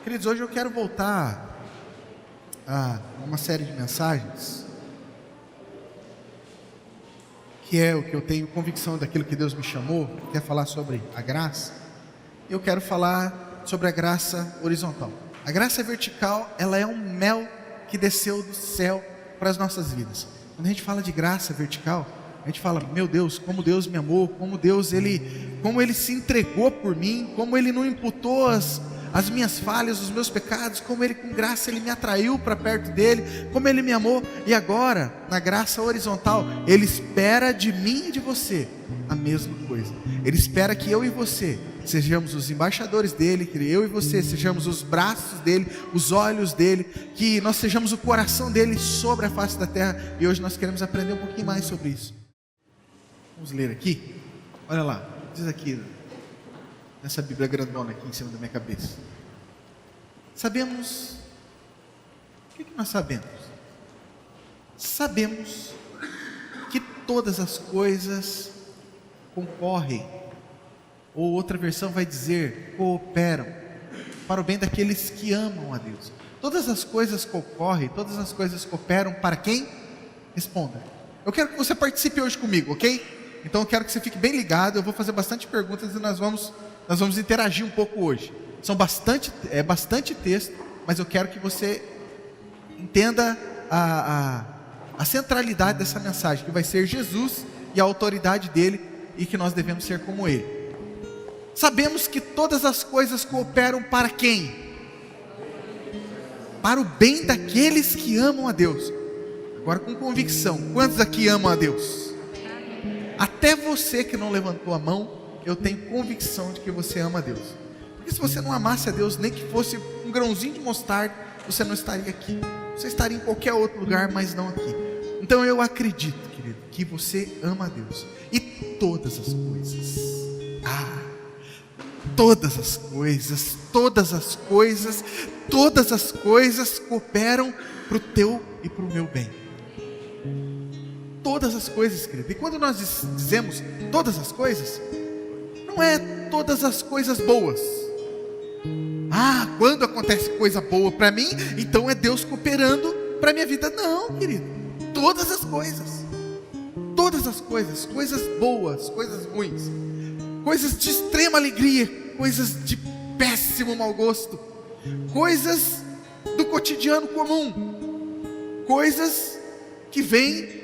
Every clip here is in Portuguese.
Queridos, hoje eu quero voltar a uma série de mensagens que é o que eu tenho convicção daquilo que Deus me chamou, que é falar sobre a graça. Eu quero falar sobre a graça horizontal. A graça vertical, ela é um mel que desceu do céu para as nossas vidas. Quando a gente fala de graça vertical, a gente fala, meu Deus, como Deus me amou, como Ele se entregou por mim, como Ele não imputou as minhas falhas, os meus pecados, como Ele com graça Ele me atraiu para perto dEle, como Ele me amou. E agora, na graça horizontal, Ele espera de mim e de você a mesma coisa. Ele espera que eu e você sejamos os embaixadores dEle, que eu e você sejamos os braços dEle, os olhos dEle, que nós sejamos o coração dEle sobre a face da terra. E hoje nós queremos aprender um pouquinho mais sobre isso. Vamos ler aqui, olha lá, diz aqui nessa Bíblia grandona aqui em cima da minha cabeça. Sabemos, o que nós sabemos? Sabemos que todas as coisas concorrem, ou outra versão vai dizer, cooperam, para o bem daqueles que amam a Deus. Todas as coisas concorrem, todas as coisas cooperam para quem? Responda. Eu quero que você participe hoje comigo, ok? Então eu quero que você fique bem ligado, eu vou fazer bastante perguntas e nós vamos interagir um pouco hoje. É bastante texto, mas eu quero que você entenda a centralidade dessa mensagem, que vai ser Jesus e a autoridade dele, e que nós devemos ser como ele. Sabemos que todas as coisas cooperam para quem? Para o bem daqueles que amam a Deus. Agora com convicção, quantos aqui amam a Deus? Até você que não levantou a mão, eu tenho convicção de que você ama a Deus. Porque se você não amasse a Deus, nem que fosse um grãozinho de mostarda, você não estaria aqui. Você estaria em qualquer outro lugar, mas não aqui. Então eu acredito, querido, que você ama a Deus. E todas as coisas, todas as coisas cooperam para o teu e para o meu bem. Todas as coisas, querido. E quando nós dizemos todas as coisas, não é todas as coisas boas. Quando acontece coisa boa para mim, então é Deus cooperando para a minha vida. Não, querido. Todas as coisas, coisas boas, coisas ruins, coisas de extrema alegria, coisas de péssimo mau gosto, coisas do cotidiano comum, coisas que vêm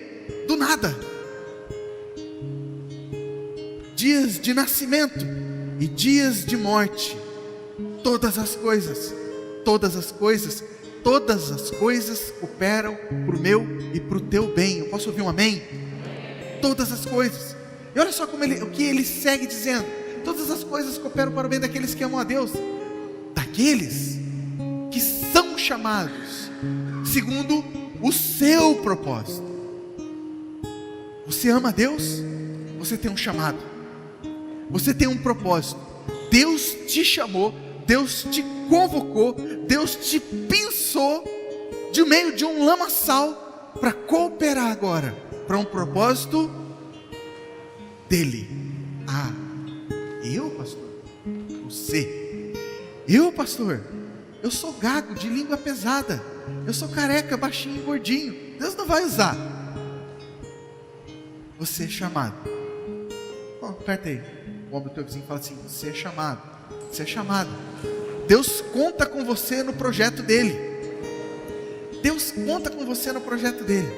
do nada, dias de nascimento e dias de morte, todas as coisas cooperam para o meu e para o teu bem. Eu posso ouvir um amém? Todas as coisas. E olha só o que ele segue dizendo: todas as coisas cooperam para o bem daqueles que amam a Deus, daqueles que são chamados segundo o seu propósito. Você ama a Deus? Você tem um chamado, você tem um propósito. Deus te chamou, Deus te convocou, Deus te pensou de meio de um lamaçal para cooperar agora para um propósito dele. Eu, pastor? Você? Eu, pastor? Eu sou gago, de língua pesada, eu sou careca, baixinho e gordinho. Deus não vai usar. Você é chamado. Aperta aí o ombro do teu vizinho e fala assim: você é chamado. Você é chamado. Deus conta com você no projeto dele. Deus conta com você no projeto dele.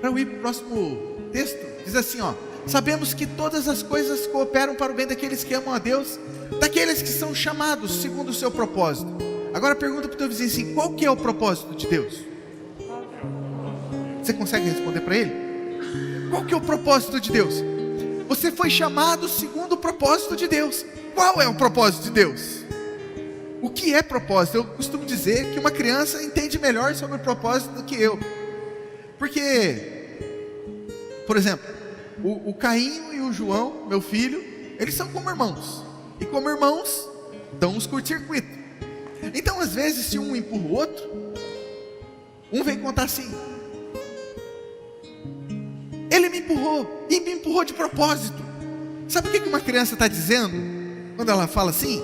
Para eu ir para o próximo texto, diz assim, sabemos que todas as coisas cooperam para o bem daqueles que amam a Deus, daqueles que são chamados segundo o seu propósito. Agora pergunta para o teu vizinho assim: qual que é o propósito de Deus? Você consegue responder para ele? Qual que é o propósito de Deus? Você foi chamado segundo o propósito de Deus. Qual é o propósito de Deus? O que é propósito? Eu costumo dizer que uma criança entende melhor sobre o propósito do que eu. Porque, por exemplo, o Cainho e o João, meu filho, eles são como irmãos. E como irmãos, dão uns curto-circuito. Então às vezes, se um empurra o outro, um vem contar assim: ele me empurrou, e me empurrou de propósito. Sabe o que uma criança está dizendo? Quando ela fala assim,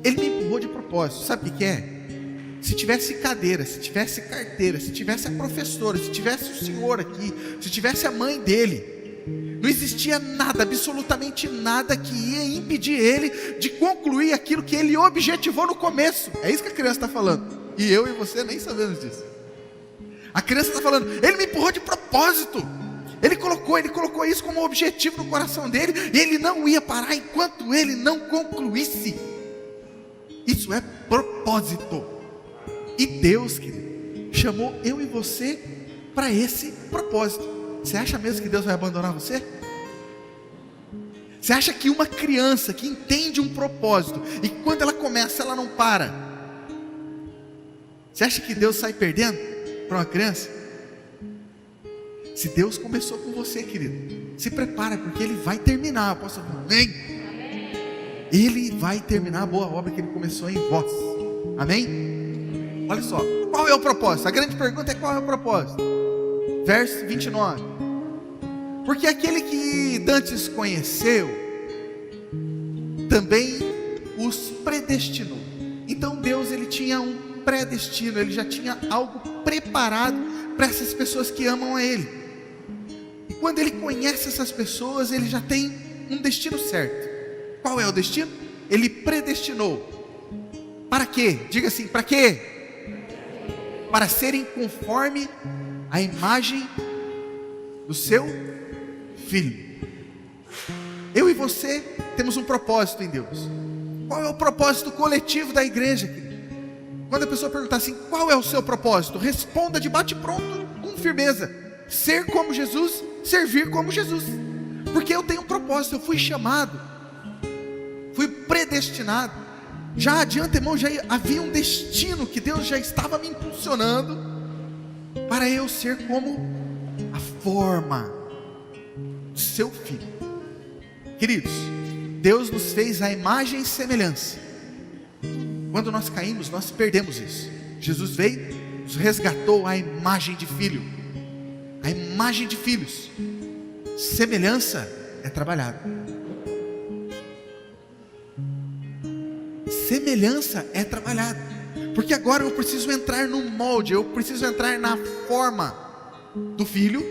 Ele me empurrou de propósito. Sabe o que é? Se tivesse cadeira, se tivesse carteira, se tivesse a professora, se tivesse o senhor aqui, se tivesse a mãe dele, não existia nada, absolutamente nada que ia impedir ele de concluir aquilo que ele objetivou no começo. É isso que a criança está falando. E eu e você nem sabemos disso. A criança está falando, ele me empurrou de propósito. Ele colocou isso como objetivo no coração dele, e ele não ia parar enquanto ele não concluísse. Isso é propósito. E Deus, querido, chamou eu e você para esse propósito. Você acha mesmo que Deus vai abandonar você? Você acha que uma criança que entende um propósito, e quando ela começa ela não para, você acha que Deus sai perdendo para uma criança? Se Deus começou com você, querido, se prepara, porque Ele vai terminar. Posso amém? Ele vai terminar a boa obra que Ele começou em vós. Amém? Olha só, qual é o propósito? A grande pergunta é: qual é o propósito? Verso 29. Porque aquele que dantes conheceu, também os predestinou. Então Deus, Ele tinha um predestino, Ele já tinha algo preparado para essas pessoas que amam a Ele. E quando Ele conhece essas pessoas, Ele já tem um destino certo. Qual é o destino? Ele predestinou. Para quê? Diga assim, para quê? Para serem conforme a imagem do seu Filho. Eu e você temos um propósito em Deus. Qual é o propósito coletivo da igreja, querido? Quando a pessoa perguntar assim, qual é o seu propósito? Responda de bate-pronto, com firmeza: ser como Jesus, servir como Jesus. Porque eu tenho um propósito, eu fui chamado, fui predestinado. Já de antemão já havia um destino que Deus já estava me impulsionando para eu ser como a forma do seu Filho. Queridos, Deus nos fez a imagem e semelhança. Quando nós caímos, nós perdemos isso. Jesus veio, nos resgatou a imagem de Filho, a imagem de filhos. Semelhança é trabalhada. Semelhança é trabalhada, porque agora eu preciso entrar no molde, eu preciso entrar na forma do Filho,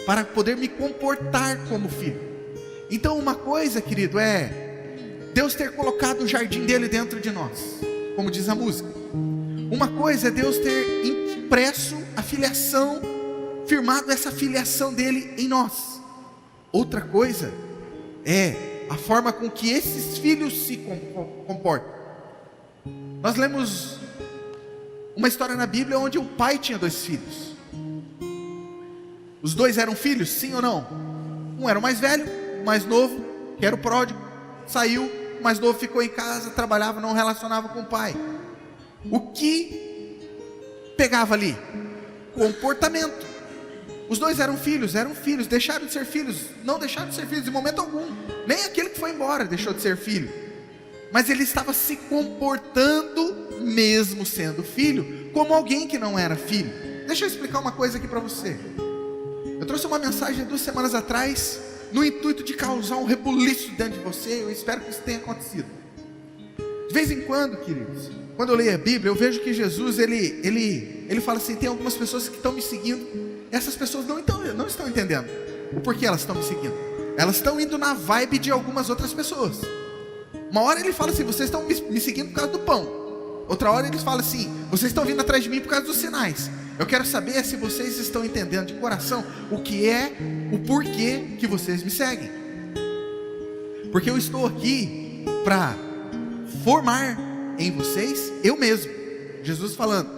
para poder me comportar como filho. Então uma coisa, querido, é Deus ter colocado o jardim dele dentro de nós, como diz a música. Uma coisa é Deus ter impresso a filiação, firmado essa filiação dele em nós. Outra coisa é a forma com que esses filhos se comportam. Nós lemos uma história na Bíblia onde o pai tinha 2 filhos. Os 2 eram filhos, sim ou não? Um era o mais velho, o mais novo, que era o pródigo, saiu, o mais novo ficou em casa, trabalhava, não relacionava com o pai. O que pegava ali? Comportamento. Os 2 eram filhos, deixaram de ser filhos, não deixaram de ser filhos em momento algum. Nem aquele que foi embora deixou de ser filho, mas ele estava se comportando, mesmo sendo filho, como alguém que não era filho. Deixa eu explicar uma coisa aqui para você. Eu trouxe uma mensagem 2 semanas atrás, no intuito de causar um rebuliço dentro de você. Eu espero que isso tenha acontecido. De vez em quando, queridos, quando eu leio a Bíblia, eu vejo que Jesus, ele fala assim: tem algumas pessoas que estão me seguindo. Essas pessoas não estão entendendo o porquê elas estão me seguindo. Elas estão indo na vibe de algumas outras pessoas. Uma hora ele fala assim: vocês estão me seguindo por causa do pão. Outra hora ele fala assim: vocês estão vindo atrás de mim por causa dos sinais. Eu quero saber se vocês estão entendendo de coração o que é, o porquê que vocês me seguem. Porque eu estou aqui para formar em vocês eu mesmo. Jesus falando.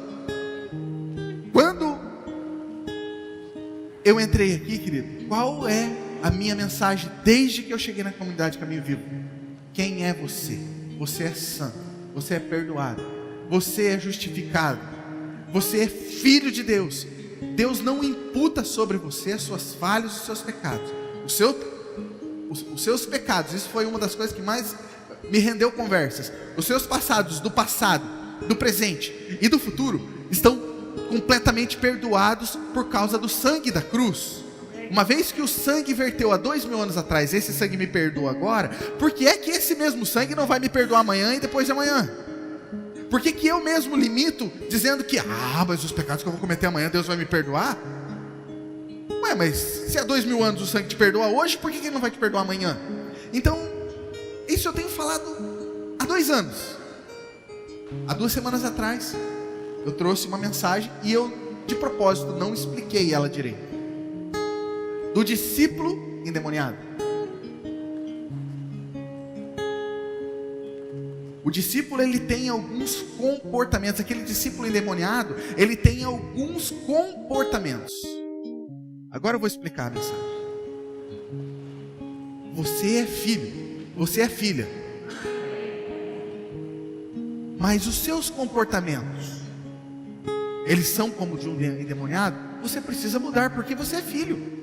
Quando eu entrei aqui, querido, qual é a minha mensagem desde que eu cheguei na comunidade Caminho Vivo? Quem é você? Você é santo, você é perdoado, você é justificado, você é filho de Deus. Deus não imputa sobre você as suas falhas, os seus pecados. Os seus pecados, isso foi uma das coisas que mais me rendeu conversas. Os seus passados, do passado, do presente e do futuro, estão completamente perdoados por causa do sangue da cruz. uma vez que o sangue verteu há 2000 anos atrás, esse sangue me perdoa agora, por que é que esse mesmo sangue não vai me perdoar amanhã e depois de amanhã? Por que que eu mesmo limito, dizendo que, mas os pecados que eu vou cometer amanhã, Deus vai me perdoar? Ué, mas se há 2000 anos o sangue te perdoa hoje, por que que ele não vai te perdoar amanhã? Então, isso eu tenho falado há 2 anos. Há 2 semanas atrás, eu trouxe uma mensagem e eu, de propósito, não expliquei ela direito. Do discípulo endemoniado. O discípulo, ele tem alguns comportamentos. Aquele discípulo endemoniado, ele tem alguns comportamentos. Agora eu vou explicar a mensagem. Você é filho, você é filha, mas os seus comportamentos, eles são como de um endemoniado. Você precisa mudar, porque você é filho.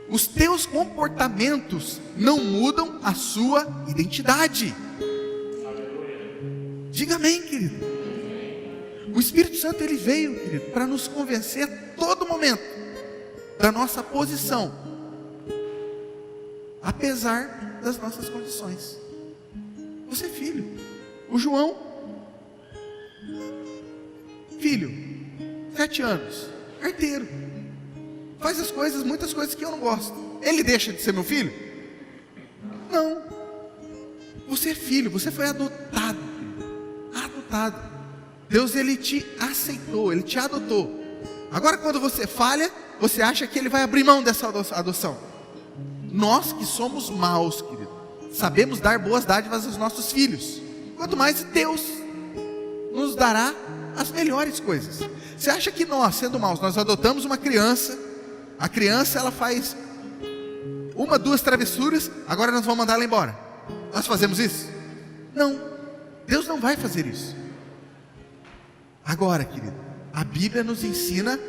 Os teus comportamentos não mudam a sua identidade. Diga amém, querido. O Espírito Santo, ele veio, querido, para nos convencer a todo momento da nossa posição, apesar das nossas condições. Você é filho. O João, filho, 7 anos, carteiro, faz as coisas, muitas coisas que eu não gosto. Ele deixa de ser meu filho? Não. Você é filho, você foi adotado, adotado. Deus, ele te aceitou, ele te adotou. Agora, quando você falha, você acha que ele vai abrir mão dessa adoção? Nós que somos maus, querido, sabemos dar boas dádivas aos nossos filhos. Quanto mais Deus nos dará as melhores coisas. Você acha que nós, sendo maus, nós adotamos uma criança, a criança, ela faz 1, 2 travessuras, agora nós vamos mandar ela embora? Nós fazemos isso? Não. Deus não vai fazer isso. Agora, querido, a Bíblia nos ensina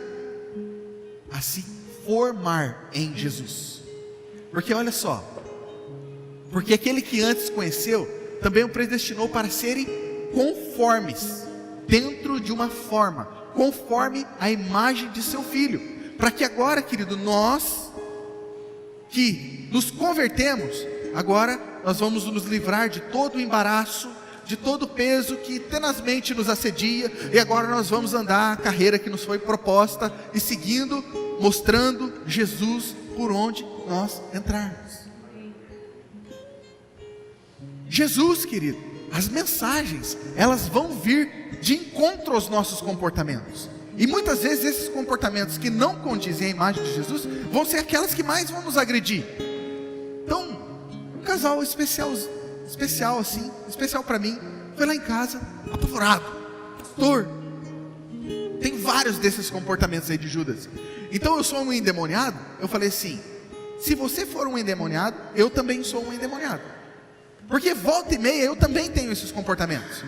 a se formar em Jesus. Porque olha só, porque aquele que antes conheceu, também o predestinou para serem conformes, dentro de uma forma, conforme a imagem de seu Filho, para que agora, querido, nós que nos convertemos, agora nós vamos nos livrar de todo o embaraço, de todo o peso que tenazmente nos assedia, e agora nós vamos andar a carreira que nos foi proposta, e seguindo, mostrando Jesus por onde nós entrarmos. Jesus, querido, as mensagens, elas vão vir de encontro aos nossos comportamentos, e muitas vezes esses comportamentos que não condizem à imagem de Jesus, vão ser aquelas que mais vão nos agredir. Então, um casal especial assim, especial para mim, foi lá em casa, apavorado. Pastor, tem vários desses comportamentos aí de Judas. Então eu sou um endemoniado? Eu falei assim, se você for um endemoniado, eu também sou um endemoniado. Porque volta e meia eu também tenho esses comportamentos.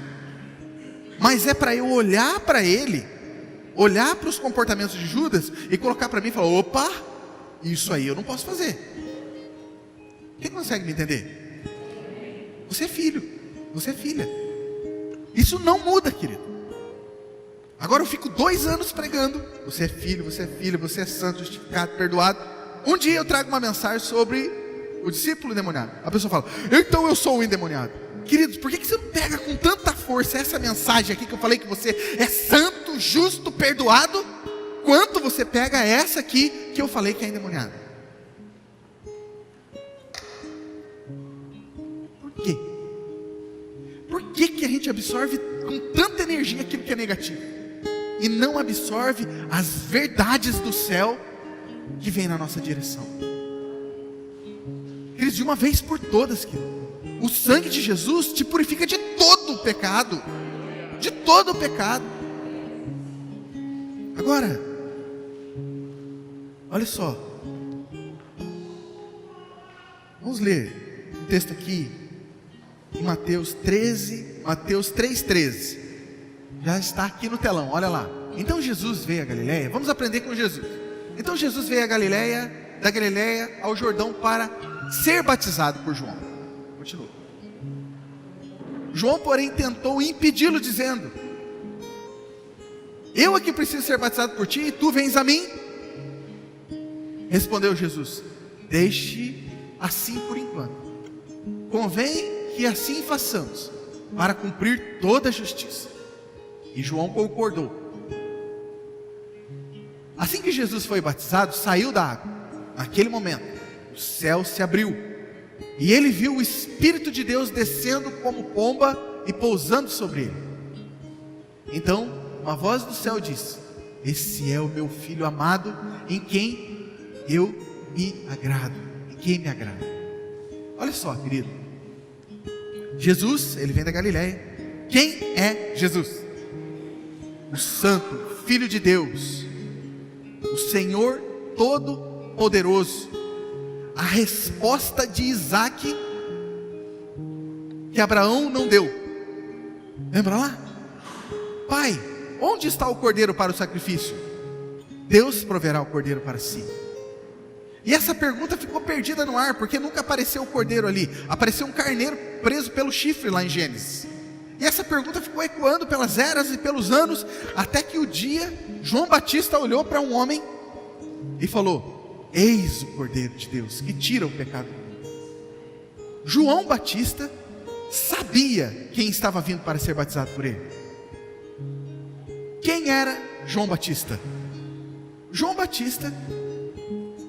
Mas é para eu olhar para ele, olhar para os comportamentos de Judas e colocar para mim e falar, opa, isso aí eu não posso fazer. Quem consegue me entender? Você é filho, você é filha. Isso não muda, querido. Agora eu fico 2 anos pregando, você é filho, você é filha, você é santo, justificado, perdoado. Um dia eu trago uma mensagem sobre o discípulo endemoniado. A pessoa fala, então eu sou um endemoniado. Queridos, por que você não pega com tanta força essa mensagem aqui que eu falei que você é santo, justo, perdoado, quanto você pega essa aqui que eu falei que é endemoniado? Por quê? Por que a gente absorve com tanta energia aquilo que é negativo e não absorve as verdades do céu que vem na nossa direção? Queridos, de uma vez por todas, querido, o sangue de Jesus te purifica de todo o pecado, de todo o pecado. Agora, olha só, vamos ler um texto aqui em Mateus 3,13. Já está aqui no telão, olha lá. Então Jesus veio a Galileia, vamos aprender com Jesus. Então Jesus veio a Galileia, da Galileia ao Jordão para ser batizado por João. Continua. João, porém, tentou impedi-lo, dizendo, eu aqui preciso ser batizado por ti, e tu vens a mim? Respondeu Jesus: deixe assim por enquanto. Convém que assim façamos, para cumprir toda a justiça. E João concordou. Assim que Jesus foi batizado, saiu da água. Naquele momento, o céu se abriu, e ele viu o Espírito de Deus descendo como pomba e pousando sobre ele. Então, uma voz do céu disse: esse é o meu Filho amado, em quem eu me agrado. Em quem me agrado. Olha só, querido. Jesus, ele vem da Galileia. Quem é Jesus? O Santo Filho de Deus, o Senhor Todo-Poderoso. A resposta de Isaac que Abraão não deu. Lembra lá? Pai, onde está o cordeiro para o sacrifício? Deus proverá o cordeiro para si. E essa pergunta ficou perdida no ar, porque nunca apareceu o cordeiro ali. Apareceu um carneiro preso pelo chifre lá em Gênesis. E essa pergunta ficou ecoando pelas eras e pelos anos, até que o dia João Batista olhou para um homem e falou: eis o Cordeiro de Deus que tira o pecado do mundo. João Batista sabia quem estava vindo para ser batizado por ele. Quem era João Batista? João Batista,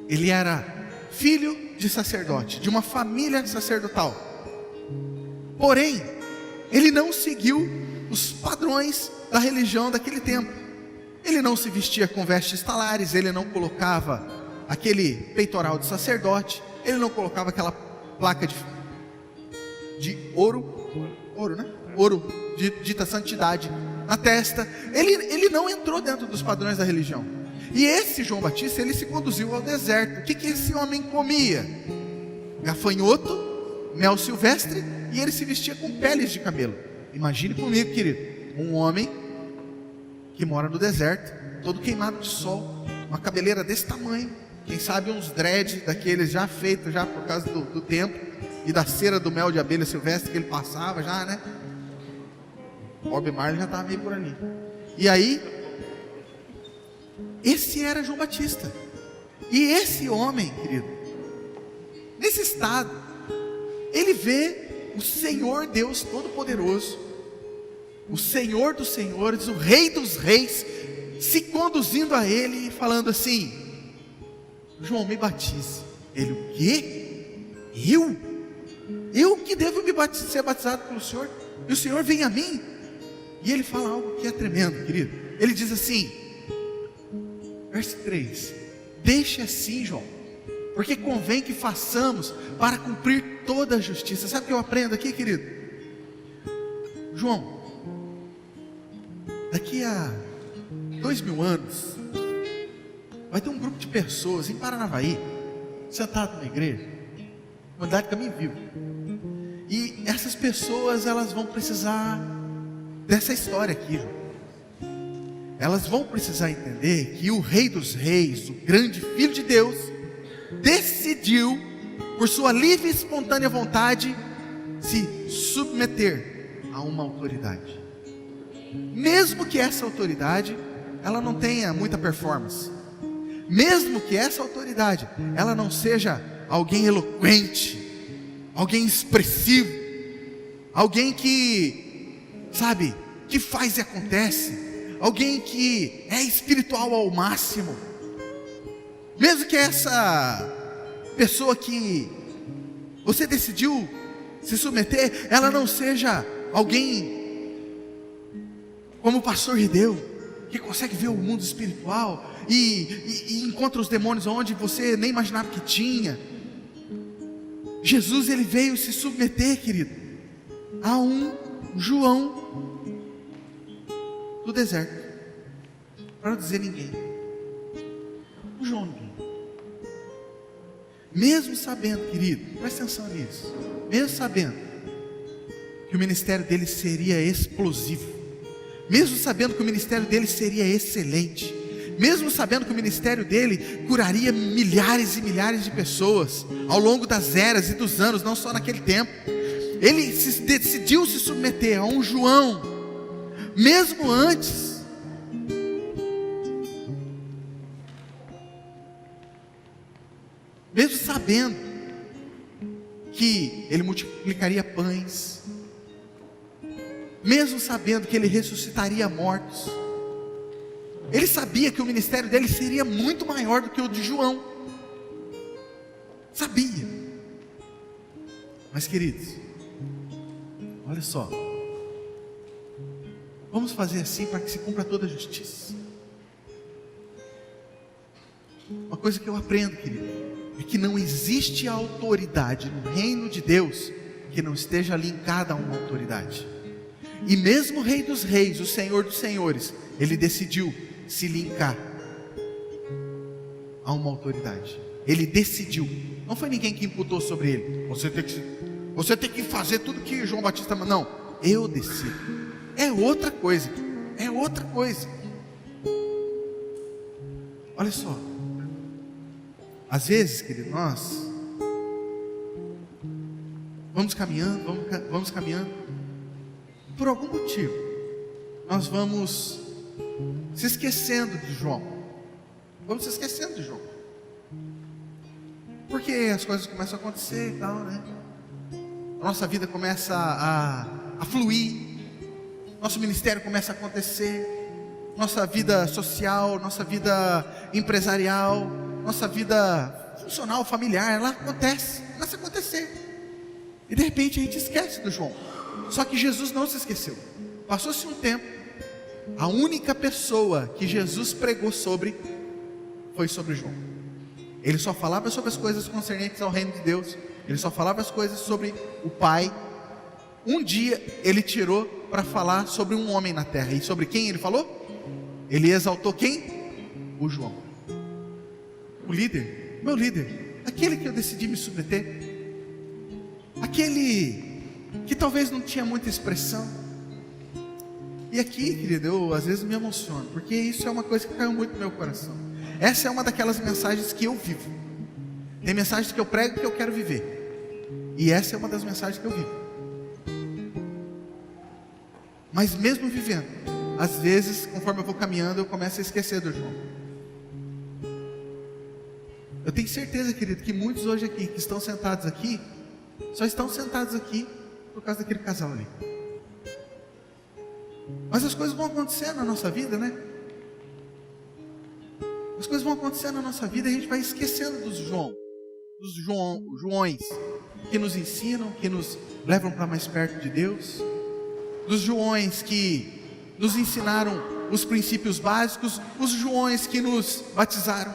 ele era filho de sacerdote, de uma família sacerdotal. Porém, ele não seguiu os padrões da religião daquele tempo. Ele não se vestia com vestes talares, ele não colocava aquele peitoral de sacerdote, ele não colocava aquela placa de ouro, né? Ouro, dita santidade, na testa. Ele não entrou dentro dos padrões da religião. E esse João Batista, ele se conduziu ao deserto. O que esse homem comia? Gafanhoto, mel silvestre, e ele se vestia com peles de camelo. Imagine comigo, querido, um homem que mora no deserto, todo queimado de sol, uma cabeleira desse tamanho, quem sabe uns dread daqueles já feitos já por causa do tempo e da cera do mel de abelha silvestre que ele passava já, né? Bob Marley já estava meio por ali. E aí, esse era João Batista. E esse homem, querido, nesse estado, ele vê o Senhor Deus Todo-Poderoso, o Senhor dos Senhores, o Rei dos Reis, se conduzindo a ele e falando assim: João, me batize. Ele: o quê? Eu que devo ser batizado pelo Senhor? E o Senhor vem a mim? E ele fala algo que é tremendo, querido. Ele diz assim, verso 3: deixe assim, João, porque convém que façamos para cumprir toda a justiça. Sabe o que eu aprendo aqui, querido? João, daqui a 2000 anos vai ter um grupo de pessoas em Paranavaí, sentado na igreja, Comunidade Caminho Vivo, e essas pessoas, elas vão precisar dessa história aqui, João. Elas vão precisar entender que o Rei dos Reis, o grande Filho de Deus, decidiu, por sua livre e espontânea vontade, se submeter a uma autoridade, mesmo que essa autoridade ela não tenha muita performance, mesmo que essa autoridade ela não seja alguém eloquente, alguém expressivo, alguém que, sabe, que faz e acontece, alguém que é espiritual ao máximo, mesmo que essa pessoa que você decidiu se submeter, ela não seja alguém como o pastor Rideu, que consegue ver o mundo espiritual e encontra os demônios onde você nem imaginava que tinha. Jesus, ele veio se submeter, querido, a um João do deserto, para não dizer ninguém. O João ninguém. Mesmo sabendo, querido, presta atenção nisso, mesmo sabendo que o ministério dele seria explosivo, mesmo sabendo que o ministério dele seria excelente, mesmo sabendo que o ministério dele curaria milhares e milhares de pessoas ao longo das eras e dos anos, não só naquele tempo, ele decidiu se submeter a um João, mesmo antes mesmo sabendo que ele multiplicaria pães, mesmo sabendo que ele ressuscitaria mortos, ele sabia que o ministério dele seria muito maior do que o de João, sabia. Mas queridos, olha só, vamos fazer assim para que se cumpra toda a justiça. Uma coisa que eu aprendo, querido, é que não existe autoridade no reino de Deus que não esteja linkada a uma autoridade. E mesmo o Rei dos Reis, o Senhor dos Senhores, ele decidiu se linkar a uma autoridade. Ele decidiu. Não foi ninguém que imputou sobre ele. Você tem que fazer tudo que João Batista mandou. Não, eu decido. É outra coisa. É outra coisa. Olha só. Às vezes, querido, nós vamos caminhando. Por algum motivo, nós vamos se esquecendo de João. Vamos se esquecendo de João. Porque as coisas começam a acontecer e tal, né? A nossa vida começa a fluir. Nosso ministério começa a acontecer. Nossa vida social, nossa vida empresarial, nossa vida funcional, familiar, ela acontece, começa a acontecer. E de repente a gente esquece do João. Só que Jesus não se esqueceu. Passou-se um tempo, a única pessoa que Jesus pregou sobre foi sobre João. Ele só falava sobre as coisas concernentes ao reino de Deus. Ele só falava as coisas sobre o Pai. Um dia ele tirou para falar sobre um homem na terra. E sobre quem ele falou? Ele exaltou quem? O João. O líder, meu líder, aquele que eu decidi me submeter, aquele que talvez não tinha muita expressão. E aqui, querido, eu às vezes me emociono, porque isso é uma coisa que caiu muito no meu coração. Essa é uma daquelas mensagens que eu vivo. Tem mensagens que eu prego que eu quero viver, e essa é uma das mensagens que eu vivo. Mas mesmo vivendo, às vezes, conforme eu vou caminhando, eu começo a esquecer do João. Eu tenho certeza, querido, que muitos hoje aqui, que estão sentados aqui, só estão sentados aqui por causa daquele casal ali. Mas as coisas vão acontecendo na nossa vida, né? As coisas vão acontecendo na nossa vida e a gente vai esquecendo dos Joões que nos ensinam, que nos levam para mais perto de Deus, dos Joões que nos ensinaram os princípios básicos, os Joões que nos batizaram,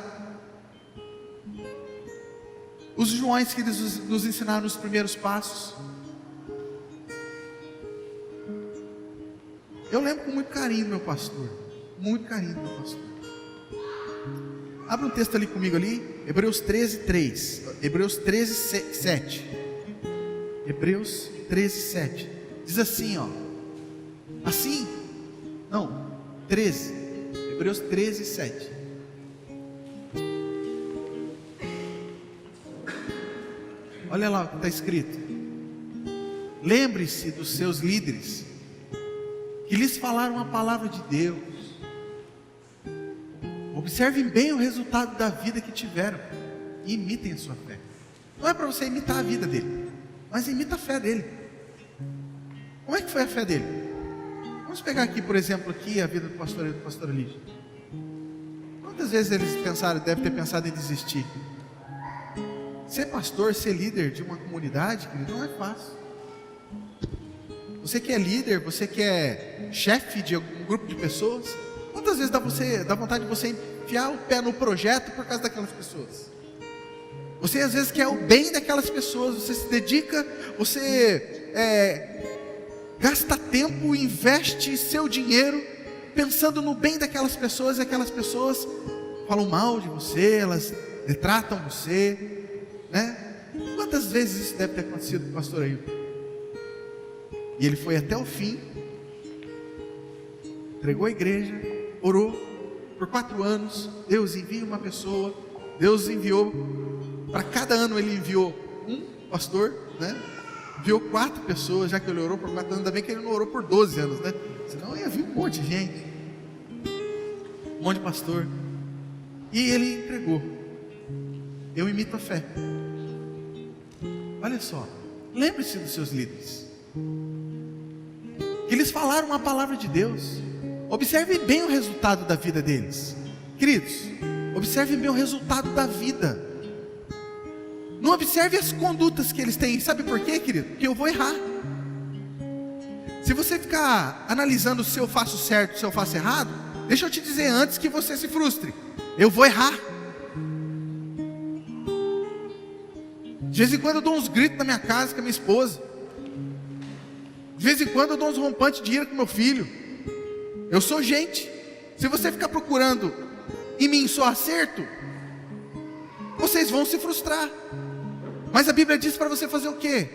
os Joões que nos ensinaram os primeiros passos. Eu lembro com muito carinho do meu pastor, muito carinho do meu pastor. Abre um texto ali comigo ali, Hebreus 13:3, Hebreus 13:7, Hebreus 13:7, diz assim, ó, assim, não, 13, Hebreus 13:7. Olha lá o que está escrito: lembre-se dos seus líderes, que lhes falaram a palavra de Deus. Observem bem o resultado da vida que tiveram e imitem a sua fé. Não é para você imitar a vida dele, mas imita a fé dele. Como é que foi a fé dele? Vamos pegar aqui, por exemplo, aqui a vida do pastor e do pastor Lígia. Quantas vezes eles devem ter pensado em desistir? Ser pastor, ser líder de uma comunidade, querido, não é fácil. Você que é líder, você que é chefe de um grupo de pessoas, quantas vezes dá vontade de você enfiar o pé no projeto por causa daquelas pessoas? Você às vezes quer o bem daquelas pessoas, você se dedica, você gasta tempo, investe seu dinheiro pensando no bem daquelas pessoas, e aquelas pessoas falam mal de você, elas detratam você, né? Quantas vezes isso deve ter acontecido com o pastor Ailton? E ele foi até o fim, entregou a igreja, orou por 4 anos. Deus envia uma pessoa, Deus enviou, para cada ano ele enviou um pastor, né? Enviou 4 pessoas, já que ele orou por 4 anos. Ainda bem que ele não orou por 12 anos, né? Senão ia vir um monte de gente, um monte de pastor. E ele entregou. eu imito a fé. Olha só, lembre-se dos seus líderes, que eles falaram a palavra de Deus. Observe bem o resultado da vida deles. Queridos, observe bem o resultado da vida. Não observe as condutas que eles têm. Sabe por quê, querido? Porque eu vou errar. Se você ficar analisando se eu faço certo, se eu faço errado, deixa eu te dizer antes que você se frustre: eu vou errar. De vez em quando eu dou uns gritos na minha casa com a minha esposa. De vez em quando eu dou uns rompantes de ira com meu filho. Eu sou gente. Se você ficar procurando em mim só acerto, vocês vão se frustrar. Mas a Bíblia diz para você fazer o quê?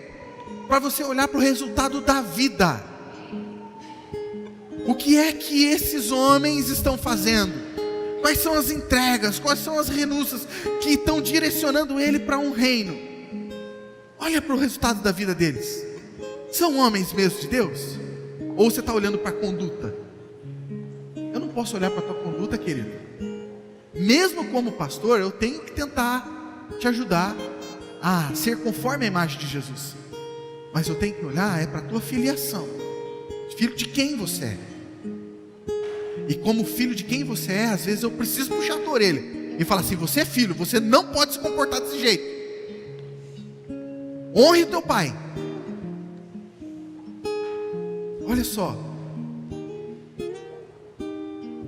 Para você olhar para o resultado da vida. O que é que esses homens estão fazendo? Quais são as entregas? Quais são as renúncias que estão direcionando ele para um reino? Olha para o resultado da vida deles. São homens mesmo de Deus? Ou você está olhando para a conduta? Eu não posso olhar para a tua conduta, querido. Mesmo como pastor, eu tenho que tentar te ajudar a ser conforme a imagem de Jesus. Mas eu tenho que olhar para a tua filiação. Filho de quem você é. E como filho de quem você é, às vezes eu preciso puxar a tua orelha e falar assim: você é filho, você não pode se comportar desse jeito. Honre teu pai. Olha só,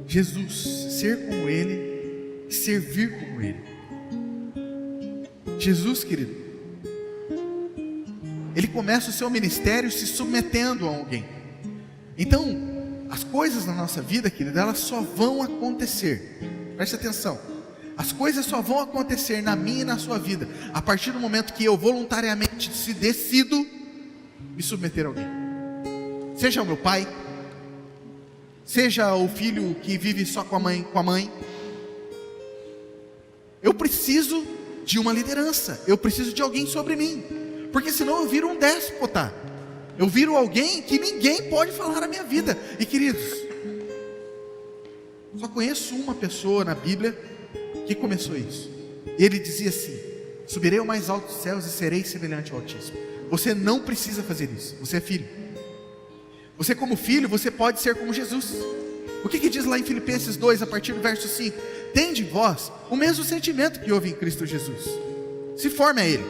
Jesus, ser como ele, servir como ele. Jesus, querido, ele começa o seu ministério se submetendo a alguém. Então, as coisas na nossa vida, querido, elas só vão acontecer. Preste atenção. As coisas só vão acontecer na minha e na sua vida a partir do momento que eu voluntariamente se decido me submeter a alguém. Seja o meu pai, seja o filho que vive só com a mãe. Eu preciso de uma liderança. Eu preciso de alguém sobre mim, porque senão eu viro um déspota. Eu viro alguém que ninguém pode falar na minha vida. E queridos, só conheço uma pessoa na Bíblia que começou isso. Ele dizia assim: subirei ao mais alto dos céus e serei semelhante ao Altíssimo. Você não precisa fazer isso. Você é filho. Você como filho, você pode ser como Jesus. O que diz lá em Filipenses 2, a partir do verso 5? Tende em vós o mesmo sentimento que houve em Cristo Jesus. Se forme a Ele.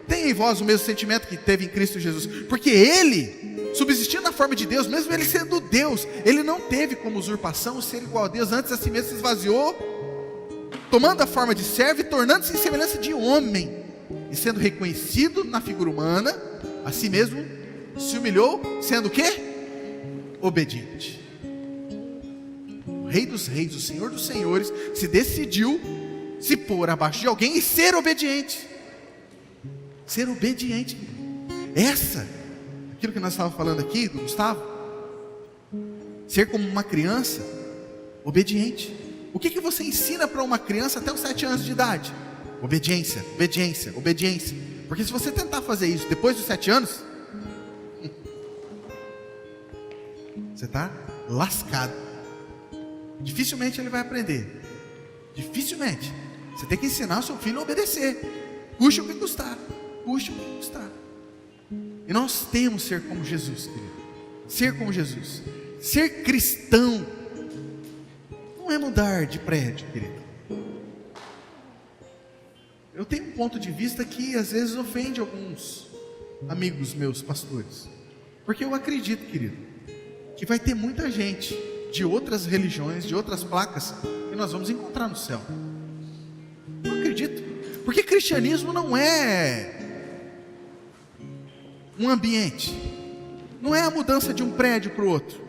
Tenha em vós o mesmo sentimento que teve em Cristo Jesus. Porque Ele, subsistindo na forma de Deus, mesmo Ele sendo Deus, Ele não teve como usurpação o ser igual a Deus. Antes a si mesmo se esvaziou, tomando a forma de servo e tornando-se em semelhança de homem. E sendo reconhecido na figura humana, a si mesmo se humilhou, sendo o quê? Obediente. O Rei dos Reis, o Senhor dos Senhores, se decidiu se pôr abaixo de alguém e ser obediente. Ser obediente. Aquilo que nós estávamos falando aqui do Gustavo, ser como uma criança obediente. O que você ensina para uma criança até os 7 anos de idade? Obediência, obediência, obediência. Porque se você tentar fazer isso depois dos 7 anos, você está lascado. Dificilmente ele vai aprender. Dificilmente. Você tem que ensinar o seu filho a obedecer, custe o que custar. Custe o que custar. E nós temos que ser como Jesus, querido. Ser como Jesus. Ser cristão não é mudar de prédio, querido. Eu tenho um ponto de vista que às vezes ofende alguns amigos meus pastores, porque eu acredito, querido, que vai ter muita gente de outras religiões, de outras placas, que nós vamos encontrar no céu. Eu acredito, porque cristianismo não é um ambiente, não é a mudança de um prédio para o outro.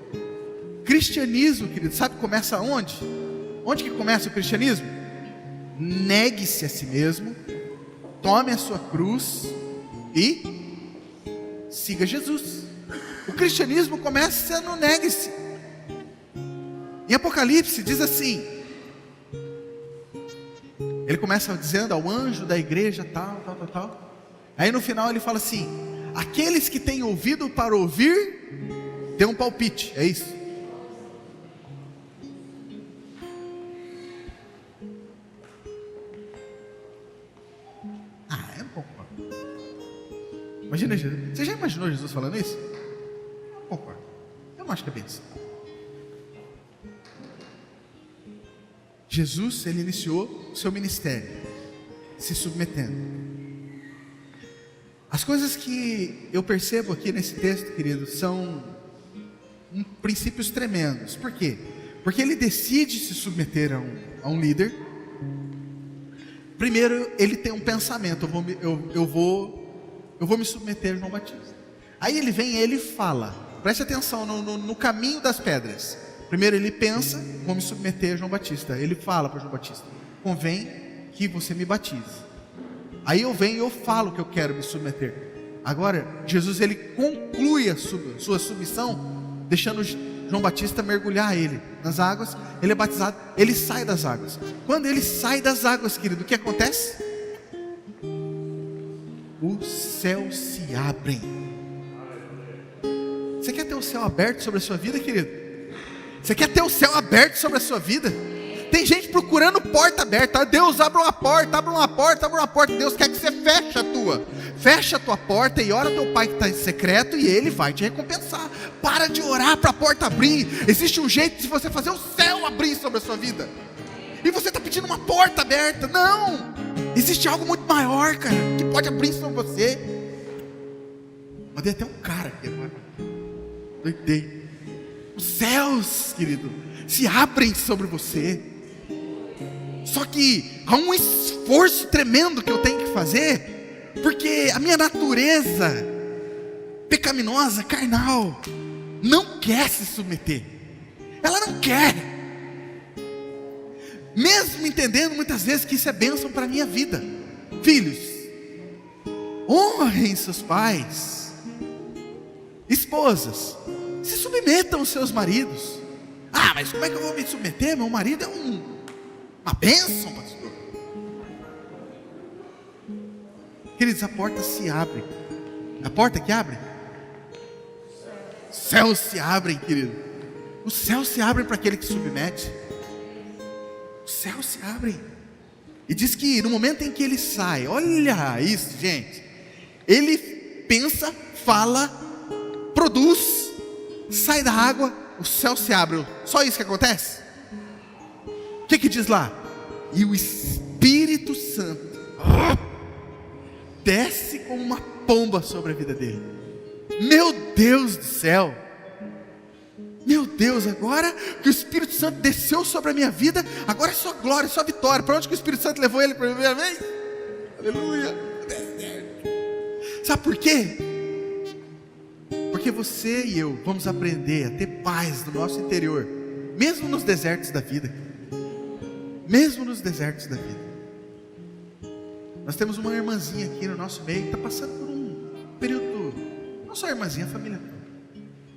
Cristianismo, querido, sabe começa onde? Onde que começa o cristianismo? Negue-se a si mesmo, tome a sua cruz e siga Jesus. O cristianismo começa no negue-se. Em Apocalipse diz assim, ele começa dizendo ao anjo da igreja tal. Aí no final ele fala assim: aqueles que têm ouvido para ouvir, dê um palpite, é isso? Imagina Jesus. Você já imaginou Jesus falando isso? Eu não concordo. Eu não acho que é bem assim. Jesus, ele iniciou o seu ministério se submetendo. As coisas que eu percebo aqui nesse texto, querido, são princípios tremendos. Por quê? Porque ele decide se submeter a um líder. Primeiro, ele tem um pensamento: eu vou me submeter a João Batista. Aí ele vem e ele fala, preste atenção no caminho das pedras. Primeiro ele pensa: vou me submeter a João Batista. Ele fala para João Batista: convém que você me batize. Aí eu venho e eu falo que eu quero me submeter. Agora, Jesus, ele conclui a sua submissão, deixando João Batista mergulhar ele nas águas. Ele é batizado, ele sai das águas. Quando ele sai das águas, querido, o que acontece? Os céus se abrem. Você quer ter o céu aberto sobre a sua vida, querido? Você quer ter o céu aberto sobre a sua vida? Tem gente procurando porta aberta. Deus, abre uma porta, abre uma porta, abre uma porta. Deus quer que você feche a tua porta e ora ao teu pai que está em secreto, e ele vai te recompensar. Para de orar para a porta abrir. Existe um jeito de você fazer o céu abrir sobre a sua vida, e você está pedindo uma porta aberta. Não, existe algo muito maior, cara, que pode abrir sobre você. Mandei até um cara aqui agora, doidei. Os céus, querido, se abrem sobre você. Só que há um esforço tremendo que eu tenho que fazer, porque a minha natureza pecaminosa, carnal, não quer se submeter. Ela não quer, mesmo entendendo muitas vezes que isso é bênção para a minha vida. Filhos, honrem seus pais. Esposas, se submetam aos seus maridos. Ah, mas como é que eu vou me submeter? Meu marido é uma bênção, pastor. Queridos, a porta se abre. A porta que abre? Os céus se abrem, querido. Os céus se abrem para aquele que submete. Os céus se abrem. E diz que no momento em que ele sai, olha isso, gente, ele pensa, fala, produz, sai da água, o céu se abre. Só isso que acontece? O que diz lá? E o Espírito Santo desce como uma pomba sobre a vida dele. Meu Deus do céu! Meu Deus, agora que o Espírito Santo desceu sobre a minha vida, agora é só glória, é só vitória. Para onde que o Espírito Santo levou ele pela primeira vez? Aleluia! Sabe por quê? Porque você e eu vamos aprender a ter paz no nosso interior, mesmo nos desertos da vida. Mesmo nos desertos da vida. Nós temos uma irmãzinha aqui no nosso meio que está passando por um período, não só a irmãzinha, a família toda,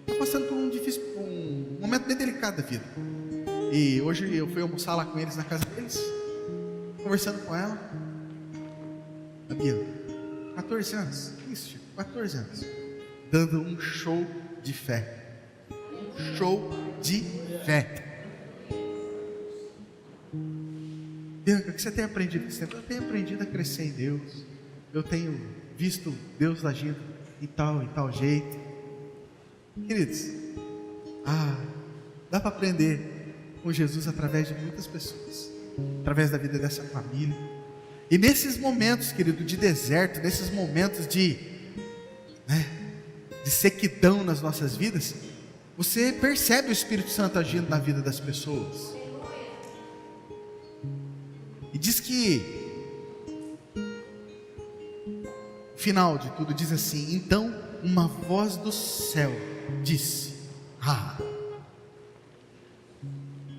está passando por um momento bem delicado da vida. E hoje eu fui almoçar lá com eles na casa deles, conversando com ela. A Bia, 14 anos, isso, Chico, 14 anos, dando um show de fé. Um show de fé. Bianca, o que você tem aprendido com esse tempo? Eu tenho aprendido a crescer em Deus. Eu tenho visto Deus agindo em tal jeito. Queridos, dá para aprender com Jesus através de muitas pessoas, através da vida dessa família. E nesses momentos, querido, de deserto, nesses momentos de sequidão nas nossas vidas, você percebe o Espírito Santo agindo na vida das pessoas. E diz que, final de tudo, diz assim: então uma voz do céu disse.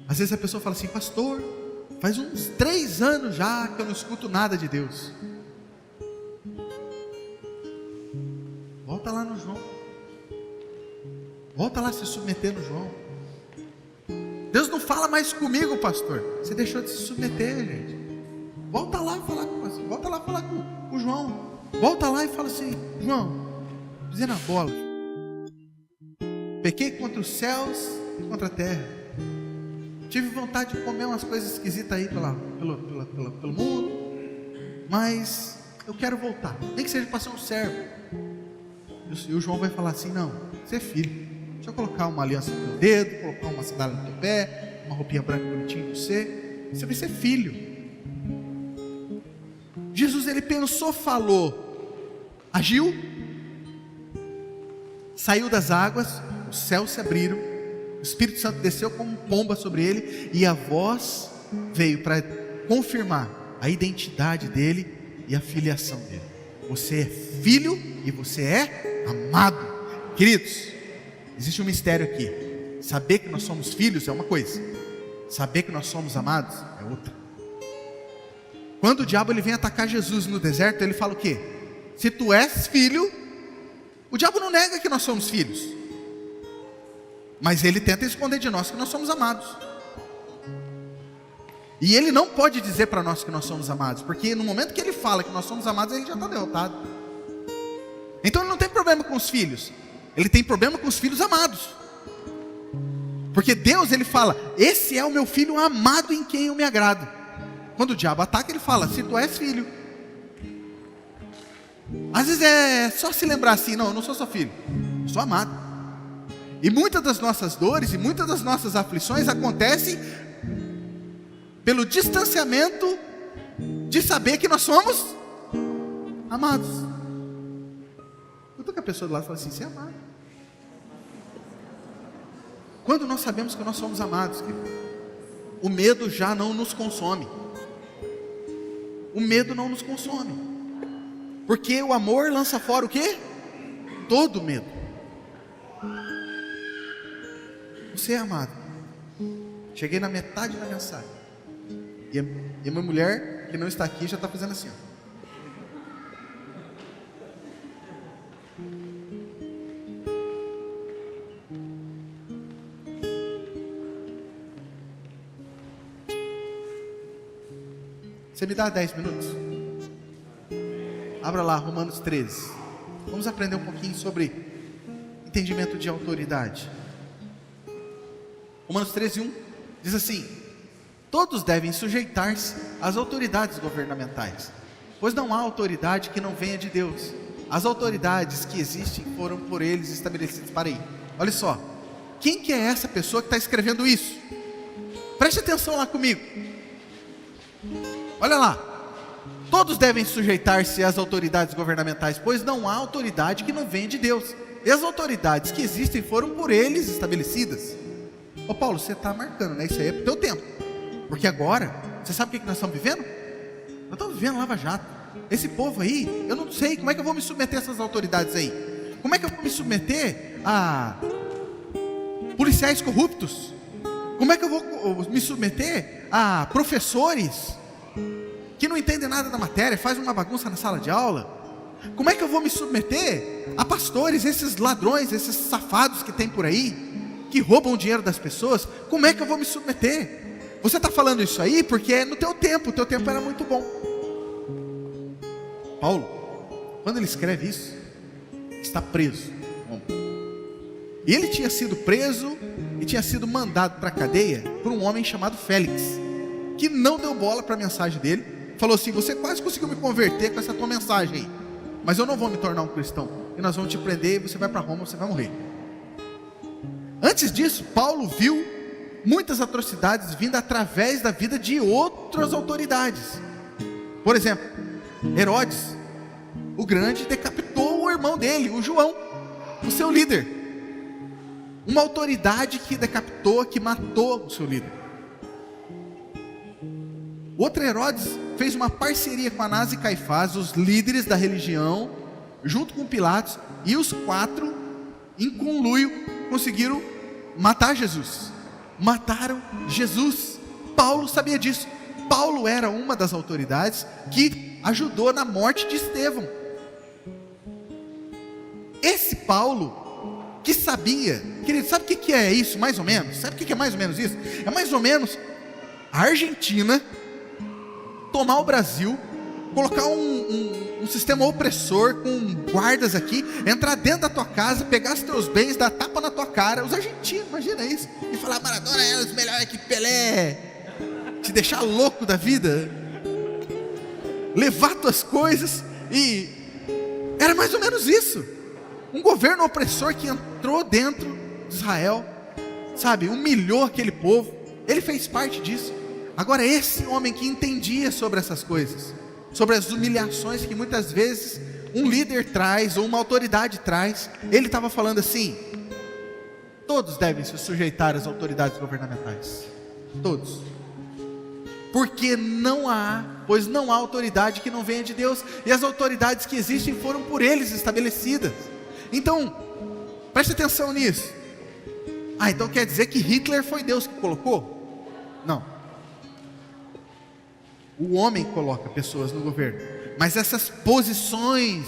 Às vezes a pessoa fala assim: pastor, faz uns 3 anos já que eu não escuto nada de Deus. Volta lá no João. Volta lá se submeter no João. Deus não fala mais comigo, pastor. Você deixou de se submeter, gente. Volta lá falar com você. Volta lá falar com o João. Volta lá e fala assim: João, pisei na bola. Pequei contra os céus e contra a terra. Tive vontade de comer umas coisas esquisitas aí pelo mundo, mas eu quero voltar. Nem que seja para ser um servo. E o João vai falar assim: não, você é filho. Deixa eu colocar uma aliança no teu dedo, colocar uma sandália no teu pé, uma roupinha branca bonitinha em você. Você vai ser filho. Jesus, ele pensou, falou, agiu, saiu das águas, os céus se abriram, o Espírito Santo desceu como pomba sobre ele, e a voz veio para confirmar a identidade dele e a filiação dele. Você é filho e você é amado. Queridos, existe um mistério aqui. Saber que nós somos filhos é uma coisa, saber que nós somos amados é outra. Quando o diabo ele vem atacar Jesus no deserto, ele fala o quê? Se tu és filho, o diabo não nega que nós somos filhos, mas ele tenta esconder de nós que nós somos amados. E ele não pode dizer para nós que nós somos amados, porque no momento que ele fala que nós somos amados, ele já está derrotado. Então ele não tem problema com os filhos, ele tem problema com os filhos amados. Porque Deus, ele fala: esse é o meu filho amado em quem eu me agrado. Quando o diabo ataca, ele fala: se tu és filho. Às vezes é só se lembrar assim: não, eu não sou só filho, eu sou amado. E muitas das nossas dores e muitas das nossas aflições acontecem pelo distanciamento de saber que nós somos amados. Eu estou com a pessoa do lado e falo assim: você é amado. Quando nós sabemos que nós somos amados, o medo já não nos consome. O medo não nos consome, porque o amor lança fora o quê? Todo medo. Você é amado. Cheguei na metade da mensagem, e a minha mulher, que não está aqui, já está fazendo assim, ó. Você me dá 10 minutos? Abra lá, Romanos 13. Vamos aprender um pouquinho sobre entendimento de autoridade. Romanos 13:1 diz assim: todos devem sujeitar-se às autoridades governamentais, pois não há autoridade que não venha de Deus. As autoridades que existem foram por eles estabelecidas para ir. Olha só, quem que é essa pessoa que está escrevendo isso? Preste atenção lá comigo. Olha lá, todos devem sujeitar-se às autoridades governamentais, pois não há autoridade que não venha de Deus. E as autoridades que existem foram por eles estabelecidas. Ô Paulo, você está marcando, né? Isso aí é para o teu tempo. Porque agora, você sabe o que nós estamos vivendo? Nós estamos vivendo Lava Jato. Esse povo aí, eu não sei como é que eu vou me submeter a essas autoridades aí. Como é que eu vou me submeter a policiais corruptos? Como é que eu vou me submeter a professores que não entendem nada da matéria, fazem uma bagunça na sala de aula? Como é que eu vou me submeter a pastores, esses ladrões, esses safados que tem por aí, que roubam o dinheiro das pessoas? Como é que eu vou me submeter? Você está falando isso aí porque é no teu tempo, o teu tempo era muito bom. Paulo, quando ele escreve isso, está preso. E ele tinha sido preso e tinha sido mandado para a cadeia por um homem chamado Félix, que não deu bola para a mensagem dele. Falou assim: você quase conseguiu me converter com essa tua mensagem aí, mas eu não vou me tornar um cristão, e nós vamos te prender, e você vai para Roma, você vai morrer. Antes disso, Paulo viu muitas atrocidades vindo através da vida de outras autoridades. Por exemplo, Herodes, o grande, decapitou o irmão dele, o João, o seu líder. Uma autoridade que decapitou, que matou o seu líder. Outro Herodes fez uma parceria com Anás e Caifás, os líderes da religião, junto com Pilatos, e os quatro, em conluio, conseguiram matar Jesus. Mataram Jesus. Paulo sabia disso. Paulo era uma das autoridades que ajudou na morte de Estevão. Esse Paulo, que sabia, querido, sabe o que é isso mais ou menos? Sabe o que é mais ou menos isso? É mais ou menos a Argentina tomar o Brasil, colocar um sistema opressor com guardas aqui, entrar dentro da tua casa, pegar os teus bens, dar tapa na tua cara, os argentinos, imagina isso, e falar: Maradona é os melhores que Pelé, te deixar louco da vida, levar tuas coisas, e era mais ou menos isso. Um governo opressor que entrou dentro de Israel, sabe, humilhou aquele povo. Ele fez parte disso. Agora esse homem que entendia sobre essas coisas, sobre as humilhações que muitas vezes um líder traz, ou uma autoridade traz, ele estava falando assim: todos devem se sujeitar às autoridades governamentais, todos, pois não há autoridade que não venha de Deus, e as autoridades que existem foram por eles estabelecidas. Então, preste atenção nisso. Então quer dizer que Hitler foi Deus que colocou? Não. O homem coloca pessoas no governo, mas essas posições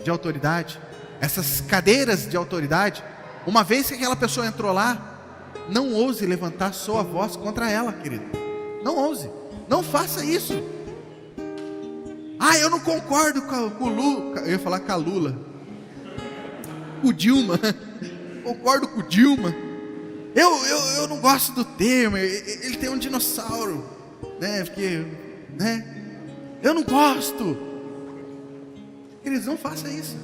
de autoridade, essas cadeiras de autoridade, uma vez que aquela pessoa entrou lá, não ouse levantar sua voz contra ela, querido. Não ouse, não faça isso. Eu não concordo com o Lula. Eu ia falar com a Lula, com o Dilma. Concordo com o Dilma. Eu não gosto do Temer. Ele tem um dinossauro, né? Porque, né? Eu não gosto. Queridos, não faça isso.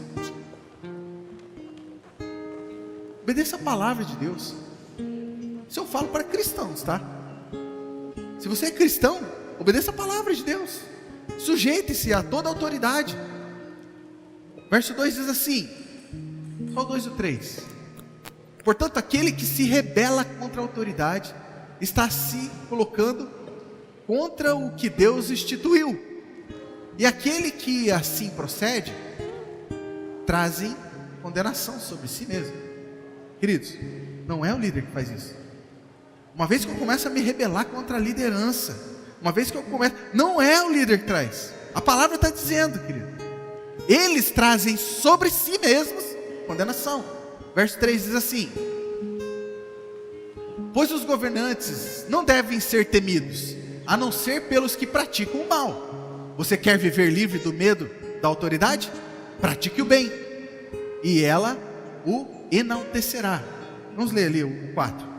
Obedeça a palavra de Deus. Isso eu falo para cristãos, tá? Se você é cristão, obedeça a palavra de Deus. Sujeite-se a toda autoridade. Verso 2 diz assim, só o 2 e o 3: portanto, aquele que se rebela contra a autoridade está se colocando contra o que Deus instituiu, e aquele que assim procede trazem condenação sobre si mesmo. Queridos, não é o líder que faz isso. Uma vez que eu começo a me rebelar contra a liderança, uma vez que eu começo, não é o líder que traz. A palavra está dizendo, querido, eles trazem sobre si mesmos condenação. Verso 3 diz assim: pois os governantes não devem ser temidos, a não ser pelos que praticam o mal. Você quer viver livre do medo da autoridade? Pratique o bem, e ela o enaltecerá. Vamos ler ali o 4.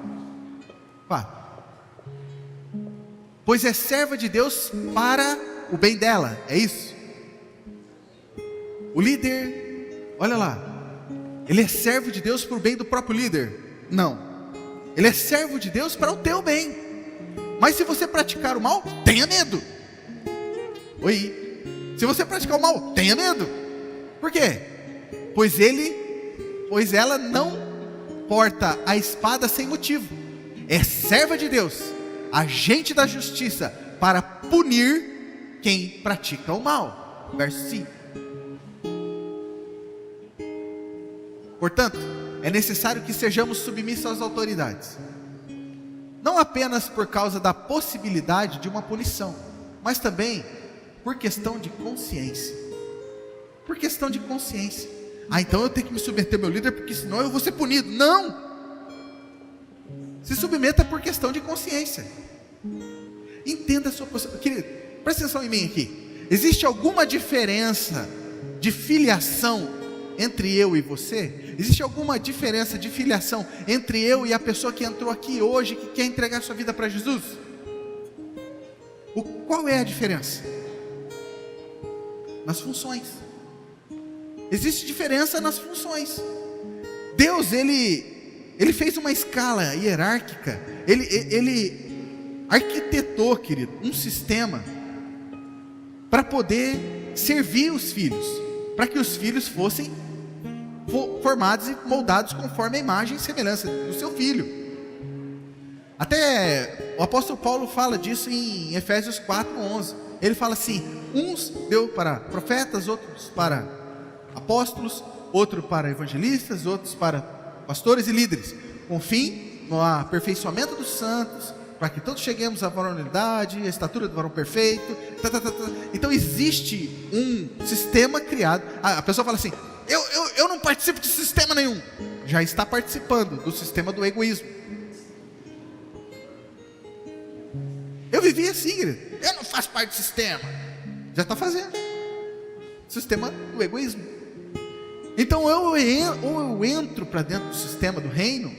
Pois é serva de Deus para o bem dela. É isso. O líder, olha lá, ele é servo de Deus para o bem do próprio líder? Não. Ele é servo de Deus para o teu bem. Mas se você praticar o mal, tenha medo. Se você praticar o mal, tenha medo. Por quê? Pois ela não porta a espada sem motivo. É serva de Deus, agente da justiça, para punir quem pratica o mal. Verso 5. Portanto, é necessário que sejamos submissos às autoridades, não apenas por causa da possibilidade de uma punição, mas também por questão de consciência. Por questão de consciência. Então eu tenho que me submeter ao meu líder, porque senão eu vou ser punido. Não! Se submeta por questão de consciência. Entenda a sua posição. Querido, presta atenção em mim aqui. Existe alguma diferença de filiação entre eu e você? Existe alguma diferença de filiação entre eu e a pessoa que entrou aqui hoje, que quer entregar sua vida para Jesus? Qual é a diferença? Nas funções. Existe diferença nas funções. Deus, Ele fez uma escala hierárquica. Ele arquitetou, querido, um sistema para poder servir os filhos, para que os filhos fossem formados e moldados conforme a imagem e semelhança do seu filho. Até o apóstolo Paulo fala disso em Efésios 4:11. Ele fala assim: uns deu para profetas, outros para apóstolos, outros para evangelistas, outros para pastores e líderes, com fim no aperfeiçoamento dos santos, para que todos cheguemos à varonilidade, à estatura do varão perfeito. Então existe um sistema criado. A pessoa fala assim: eu não participo de sistema nenhum. Já está participando do sistema do egoísmo. Eu vivi assim, eu não faço parte do sistema. Já está fazendo sistema do egoísmo. Então ou eu entro para dentro do sistema do reino,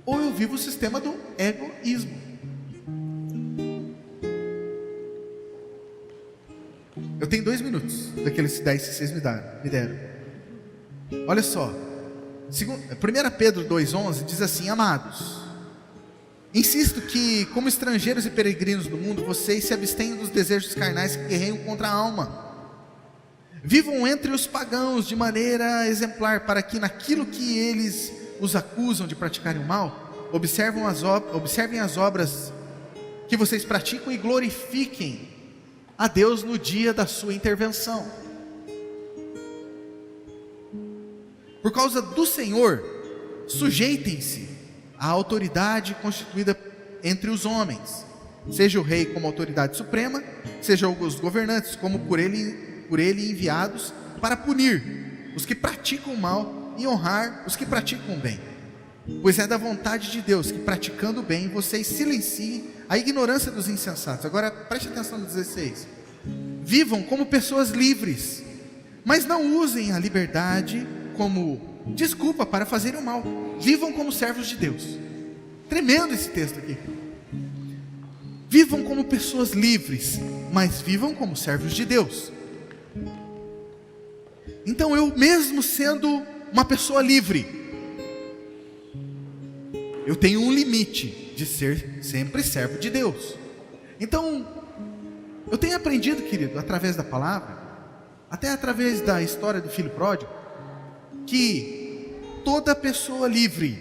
ou eu vivo o sistema do egoísmo. Eu tenho 2 minutos daqueles 10 que vocês me deram. Olha só, 1 Pedro 2,11 diz assim: amados, insisto que, como estrangeiros e peregrinos do mundo, vocês se abstenham dos desejos carnais que guerreiam contra a alma. Vivam entre os pagãos de maneira exemplar, para que naquilo que eles os acusam de praticarem o mal, observem as obras que vocês praticam e glorifiquem a Deus no dia da sua intervenção. Por causa do Senhor, sujeitem-se à autoridade constituída entre os homens, seja o rei como autoridade suprema, seja os governantes como por ele enviados para punir os que praticam o mal e honrar os que praticam o bem. Pois é da vontade de Deus que, praticando o bem, vocês silenciem a ignorância dos insensatos. Agora preste atenção no 16. Vivam como pessoas livres, mas não usem a liberdade como desculpa para fazerem o mal. Vivam como servos de Deus. Tremendo esse texto aqui. Vivam como pessoas livres, mas vivam como servos de Deus. Então, eu mesmo sendo uma pessoa livre, eu tenho um limite de ser sempre servo de Deus. Então, eu tenho aprendido, querido, através da palavra, até através da história do filho pródigo, que toda pessoa livre,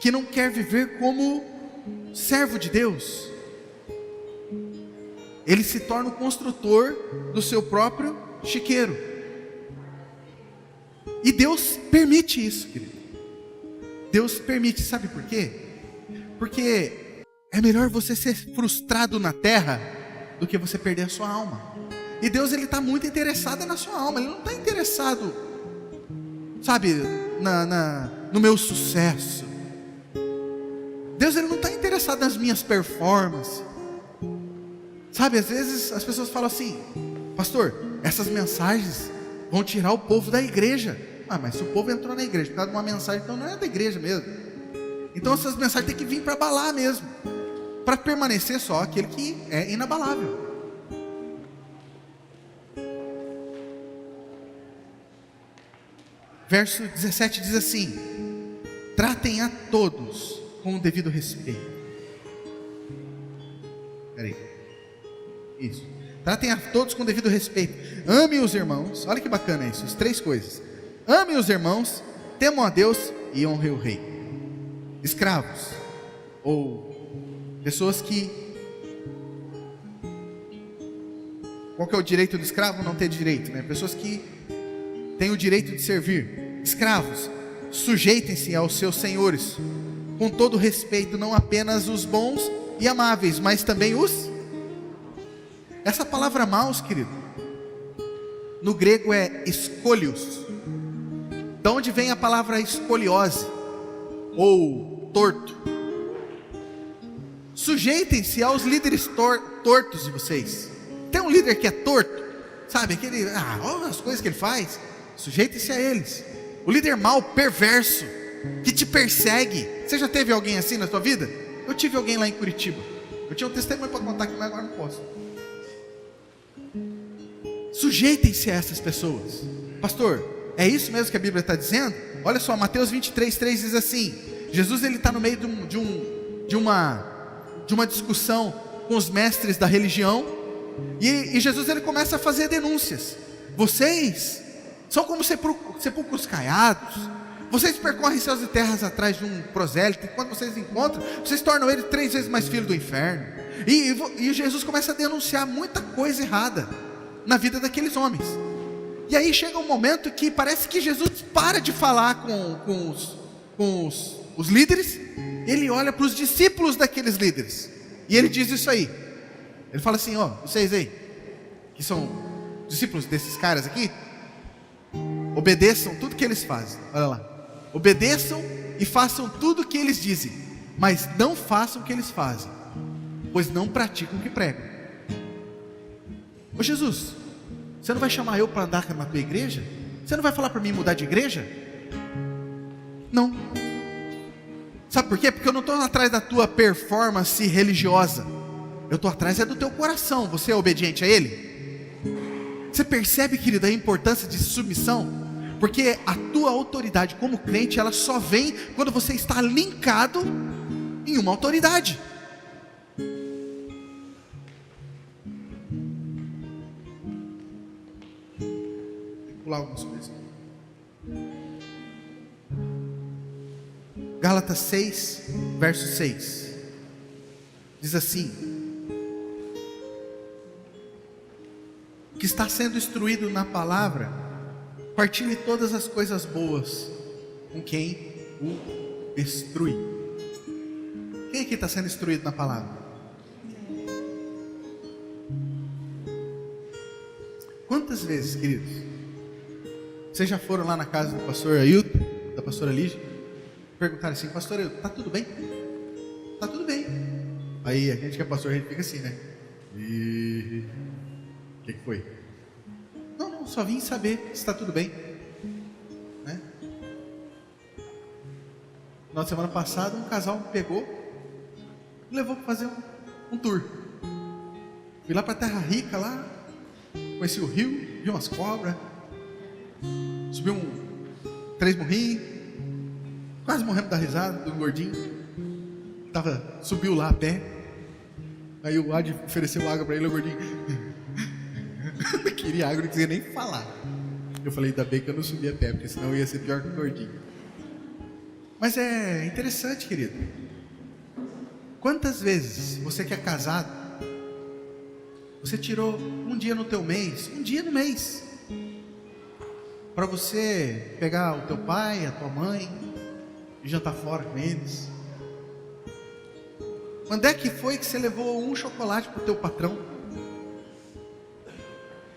que não quer viver como servo de Deus, ele se torna o construtor do seu próprio chiqueiro. E Deus permite isso, querido. Deus permite, sabe por quê? Porque é melhor você ser frustrado na terra do que você perder a sua alma. E Deus, Ele está muito interessado na sua alma. Ele não está interessado, sabe, no meu sucesso. Deus, Ele não está interessado nas minhas performances. Sabe, às vezes as pessoas falam assim: pastor, essas mensagens vão tirar o povo da igreja. Mas se o povo entrou na igreja por causa de uma mensagem, então não é da igreja mesmo. Então essas mensagens têm que vir para abalar mesmo, para permanecer só aquele que é inabalável. Verso 17 diz assim: tratem a todos com o devido respeito. Peraí. Isso. Tratem a todos com o devido respeito. Amem os irmãos. Olha que bacana isso, as 3 coisas. Amem os irmãos, temam a Deus e honrem o rei. Escravos, ou pessoas que... Qual que é o direito do escravo? Não ter direito, né? Pessoas que têm o direito de servir. Escravos, sujeitem-se aos seus senhores, com todo respeito, não apenas os bons e amáveis, mas também os... Essa palavra maus, querido, no grego é escolios. De onde vem a palavra escoliose, ou torto? Sujeitem-se aos líderes tortos de vocês. Tem um líder que é torto, sabe, aquele, olha as coisas que ele faz. Sujeitem-se a eles. O líder mau, perverso, que te persegue. Você já teve alguém assim na sua vida? Eu tive alguém lá em Curitiba. Eu tinha um testemunho para contar aqui, mas agora não posso. Sujeitem-se a essas pessoas. Pastor, é isso mesmo que a Bíblia está dizendo? Olha só, Mateus 23:3 diz assim: Jesus, ele está no meio de uma discussão com os mestres da religião, e Jesus, ele começa a fazer denúncias. Vocês são como sepulcros caiados. Vocês percorrem céus e terras atrás de um prosélito, e quando vocês encontram, vocês tornam ele 3 vezes mais filho do inferno. E Jesus começa a denunciar muita coisa errada na vida daqueles homens. E aí chega um momento que parece que Jesus para de falar com os líderes. Ele olha para os discípulos daqueles líderes, e ele diz isso aí. Ele fala assim: vocês aí, que são discípulos desses caras aqui, obedeçam tudo que eles fazem. Olha lá, obedeçam e façam tudo o que eles dizem, mas não façam o que eles fazem, pois não praticam o que pregam. Ô Jesus, você não vai chamar eu para andar na tua igreja? Você não vai falar para mim mudar de igreja? Não. Sabe por quê? Porque eu não estou atrás da tua performance religiosa. Eu estou atrás do teu coração. Você é obediente a Ele? Você percebe, querido, a importância de submissão? Porque a tua autoridade como crente, ela só vem quando você está linkado em uma autoridade. Vou pular algumas coisas. Gálatas 6, verso 6. Diz assim: o que está sendo instruído na palavra, partilhe todas as coisas boas com quem o instrui. Quem aqui está sendo instruído na palavra? Quantas vezes, queridos, vocês já foram lá na casa do pastor Ailton, da pastora Lígia, perguntaram assim: pastor Ailton, está tudo bem? Está tudo bem. Aí a gente que é pastor, a gente fica assim, né? E o que foi? Não, só vim saber se está tudo bem, né? Na semana passada, um casal me pegou e levou para fazer um tour. Fui lá para Terra Rica, lá, conheci o rio, vi umas cobras, subi 3 morrinhos, quase morrendo da risada do gordinho. Subiu lá a pé. Aí o Ad ofereceu água para ele, o gordinho não queria água, não queria nem falar. Eu falei: ainda bem que eu não subi a pé, porque senão eu ia ser pior que o gordinho. Mas é interessante, querido. Quantas vezes você que é casado, você tirou um dia no teu mês, um dia no mês, para você pegar o teu pai, a tua mãe e jantar fora com eles? Quando é que foi que você levou um chocolate para o teu patrão?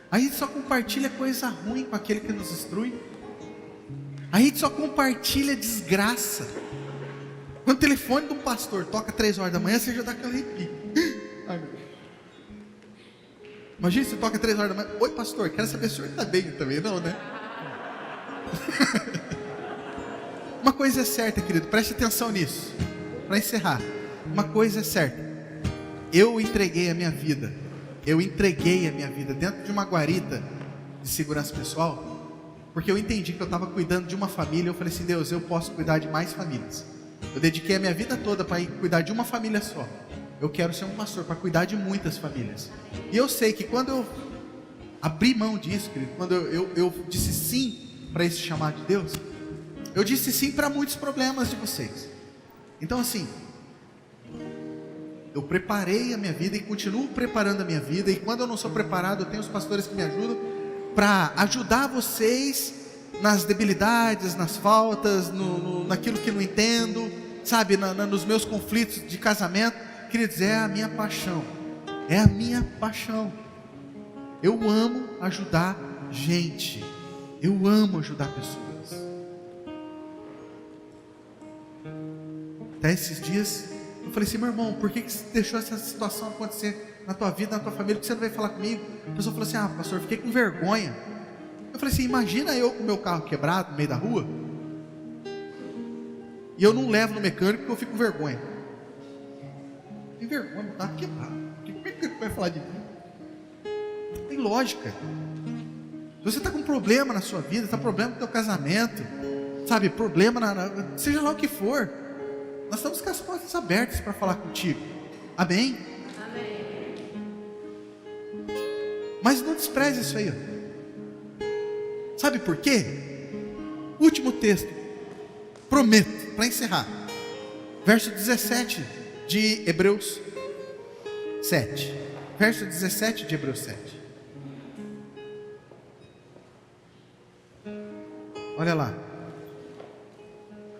A gente só compartilha coisa ruim com aquele que nos instrui. A gente só compartilha desgraça. Quando o telefone do pastor toca 3 horas da manhã, você já dá aquele arrepio. Ai, meu Deus. Imagina se toca 3 horas da manhã: oi pastor, quero saber se o senhor está bem também. Não, né? Uma coisa é certa, querido, preste atenção nisso. Para encerrar, uma coisa é certa: eu entreguei a minha vida dentro de uma guarita de segurança pessoal, porque eu entendi que eu estava cuidando de uma família. Eu falei assim: Deus, eu posso cuidar de mais famílias. Eu dediquei a minha vida toda para cuidar de uma família só. Eu quero ser um pastor para cuidar de muitas famílias. E eu sei que quando eu abri mão disso, querido, quando eu disse sim para esse chamado de Deus, eu disse sim para muitos problemas de vocês. Então assim, eu preparei a minha vida e continuo preparando a minha vida. E quando eu não sou preparado, eu tenho os pastores que me ajudam para ajudar vocês nas debilidades, nas faltas, naquilo que não entendo, sabe, nos meus conflitos de casamento. Queridos, é a minha paixão. É a minha paixão. Eu amo ajudar gente. Eu amo ajudar pessoas. Até esses dias eu falei assim: meu irmão, por que você deixou essa situação acontecer na tua vida, na tua família? Por que você não veio falar comigo? A pessoa falou assim: ah, pastor, fiquei com vergonha. Eu falei assim: imagina eu com o meu carro quebrado no meio da rua, e eu não levo no mecânico porque eu fico com vergonha. Tem vergonha, meu carro quebrado. Como é que vai falar de mim? Não tem lógica. Se você está com problema na sua vida, está com problema no teu casamento, sabe, problema seja lá o que for, nós estamos com as portas abertas para falar contigo. Amém? Amém. Mas não despreze isso aí, ó. Sabe por quê? Último texto, prometo, para encerrar, verso 17 de Hebreus 7. Verso 17 de Hebreus 7. Olha lá.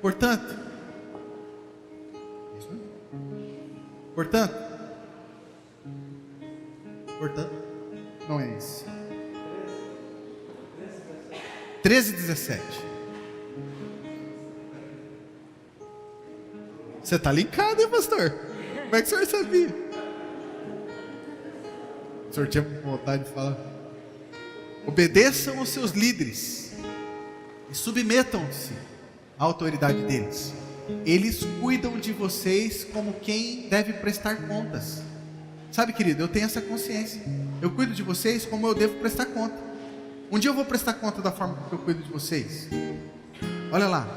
Portanto, não é isso. 13:17. Você está linkado, hein, pastor? Como é que o senhor sabia? O senhor tinha vontade de falar: obedeçam os seus líderes e submetam-se à autoridade deles. Eles cuidam de vocês como quem deve prestar contas. Sabe, querido, eu tenho essa consciência. Eu cuido de vocês como eu devo prestar conta. Um dia eu vou prestar conta da forma que eu cuido de vocês. Olha lá.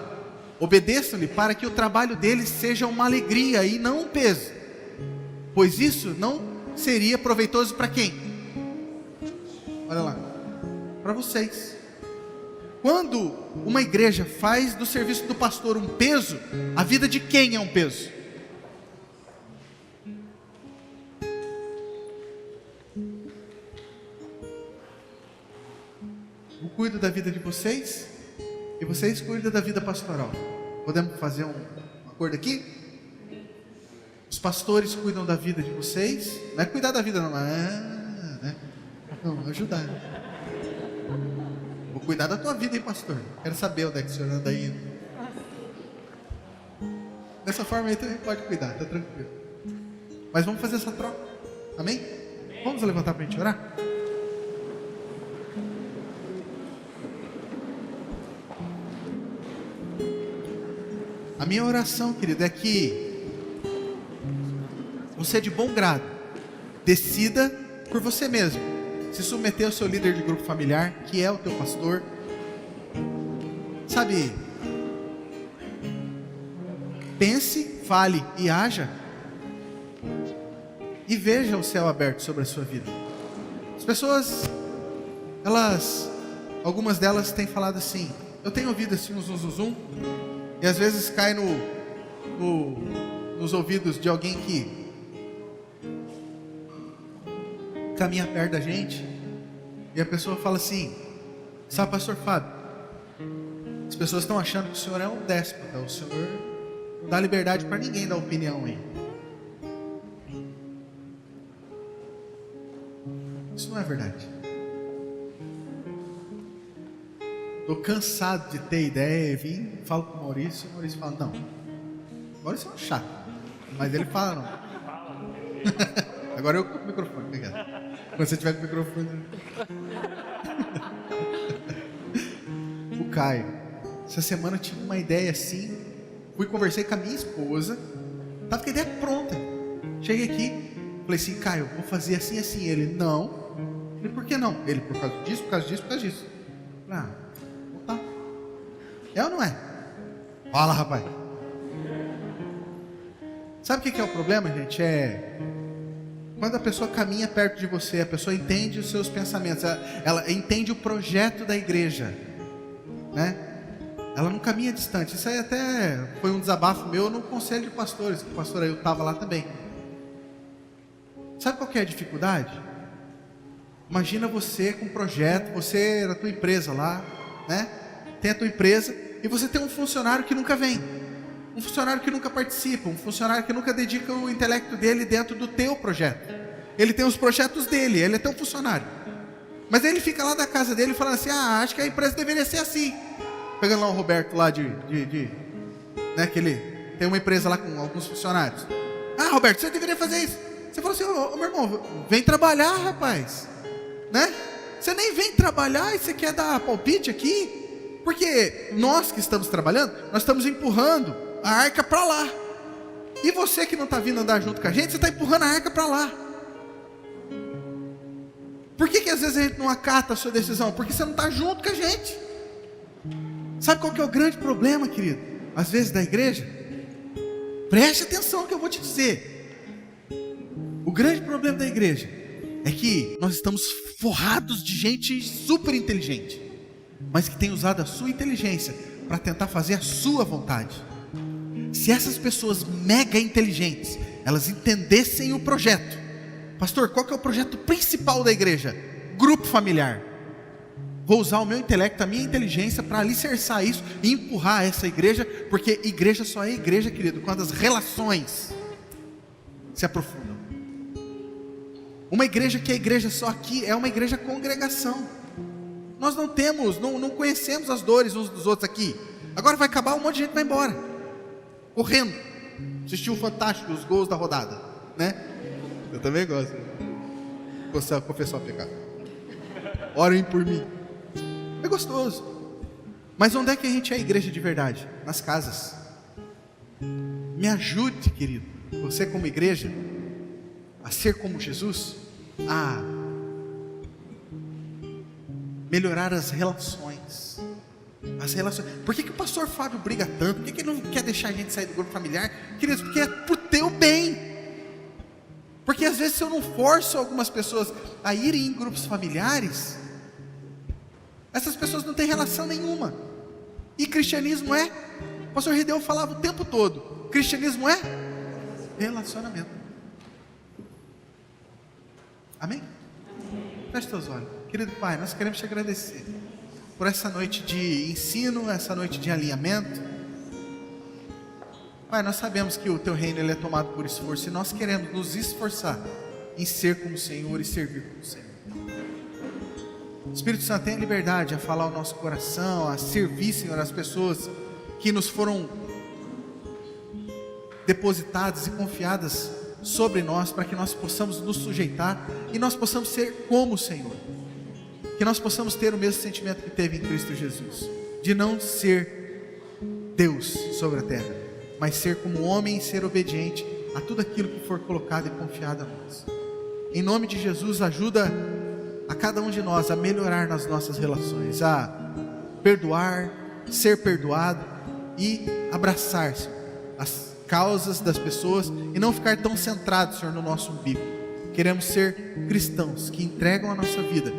Obedeçam-lhe para que o trabalho deles seja uma alegria e não um peso, pois isso não seria proveitoso para quem? Olha lá. Para vocês. Quando uma igreja faz do serviço do pastor um peso, a vida de quem é um peso? Eu cuido da vida de vocês e vocês cuidam da vida pastoral. Podemos fazer um acordo aqui? Os pastores cuidam da vida de vocês. Não é cuidar da vida, não. Né? Não, ajudar. Vou cuidar da tua vida, hein, pastor? Quero saber onde é que o senhor anda indo. Dessa forma aí também pode cuidar, tá tranquilo. Mas vamos fazer essa troca. Amém? Vamos levantar para a gente orar? A minha oração, querido, é que você, de bom grado, decida por você mesmo se submeter ao seu líder de grupo familiar, que é o teu pastor. Sabe, pense, fale e haja, e veja o céu aberto sobre a sua vida. As pessoas, algumas delas têm falado assim, eu tenho ouvido assim um zum, e às vezes cai nos ouvidos de alguém que caminha perto da gente, e a pessoa fala assim, sabe, pastor Fábio, as pessoas estão achando que o senhor é um déspota, o senhor não dá liberdade para ninguém dar opinião aí. Isso não é verdade. Estou cansado de ter ideia, vim, falo com o Maurício, e o Maurício fala, não, o Maurício é um chato, mas ele fala não. Agora eu com o microfone, obrigado. Quando você tiver com o microfone. O Caio, essa semana eu tive uma ideia assim, conversei com a minha esposa, estava com a ideia pronta. Cheguei aqui, falei assim, Caio, vou fazer assim, assim. Ele, não. Eu falei, por que não? Ele, por causa disso, por causa disso, por causa disso. Eu falei, tá. É ou não é? Fala, rapaz. Sabe o que é o problema, gente? Quando a pessoa caminha perto de você, a pessoa entende os seus pensamentos, ela entende o projeto da igreja, né? Ela não caminha distante. Isso aí até foi um desabafo meu no conselho de pastores, que o pastor aí estava lá também. Sabe qual que é a dificuldade? Imagina você com um projeto, você na tua empresa lá, né? Tem a tua empresa e você tem um funcionário que nunca vem, um funcionário que nunca participa, um funcionário que nunca dedica o intelecto dele dentro do teu projeto. Ele tem os projetos dele, ele é teu funcionário, mas ele fica lá da casa dele falando assim, acho que a empresa deveria ser assim. Pegando lá o Roberto lá né, que ele tem uma empresa lá com alguns funcionários. Roberto, você deveria fazer isso. Você falou assim, meu irmão, vem trabalhar, rapaz, né? Você nem vem trabalhar e você quer dar palpite aqui? Porque nós que estamos trabalhando, nós estamos empurrando a arca para lá. E você que não está vindo andar junto com a gente, você está empurrando a arca para lá. Por que às vezes a gente não acata a sua decisão? Porque você não está junto com a gente. Sabe qual que é o grande problema, querido? Às vezes da igreja? Preste atenção no que eu vou te dizer. O grande problema da igreja é que nós estamos forrados de gente super inteligente, mas que tem usado a sua inteligência para tentar fazer a sua vontade. Se essas pessoas mega inteligentes, elas entendessem o projeto, pastor, qual que é o projeto principal da igreja? Grupo familiar. Vou usar o meu intelecto, a minha inteligência para alicerçar isso e empurrar essa igreja, porque igreja só é igreja, querido, quando as relações se aprofundam. Uma igreja que é igreja só aqui é uma igreja congregação. Nós não temos, não conhecemos as dores uns dos outros aqui. Agora vai acabar, um monte de gente vai embora, correndo, assistiu o Fantástico, os gols da rodada, né? Eu também gosto. Você confessou o pecado. Orem por mim. É gostoso. Mas onde é que a gente é igreja de verdade? Nas casas. Me ajude, querido, você como igreja, a ser como Jesus. melhorar as relações. As relações. Por que o pastor Fábio briga tanto? Por que ele não quer deixar a gente sair do grupo familiar? Queridos, porque é pro teu bem. Porque às vezes, se eu não forço algumas pessoas a irem em grupos familiares, essas pessoas não têm relação nenhuma. E cristianismo é, o pastor Rideu falava o tempo todo, cristianismo é relacionamento. Amém? Feche teus olhos. Querido Pai, nós queremos te agradecer por essa noite de ensino, essa noite de alinhamento. Pai, nós sabemos que o teu reino ele é tomado por esforço, e nós queremos nos esforçar em ser como o Senhor e servir como o Senhor. Espírito Santo, tenha liberdade a falar o nosso coração, a servir, Senhor, as pessoas que nos foram depositadas e confiadas sobre nós, para que nós possamos nos sujeitar e nós possamos ser como o Senhor. Que nós possamos ter o mesmo sentimento que teve em Cristo Jesus, de não ser Deus sobre a terra, mas ser como homem e ser obediente a tudo aquilo que for colocado e confiado a nós. Em nome de Jesus, ajuda a cada um de nós a melhorar nas nossas relações, a perdoar, ser perdoado e abraçar, Senhor, as causas das pessoas e não ficar tão centrado, Senhor, no nosso umbigo. Queremos ser cristãos que entregam a nossa vida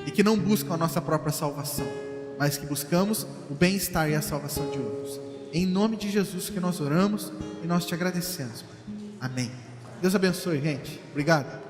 e que não buscam a nossa própria salvação, mas que buscamos o bem-estar e a salvação de outros. Em nome de Jesus que nós oramos e nós te agradecemos, Pai. Amém. Deus abençoe, gente. Obrigado.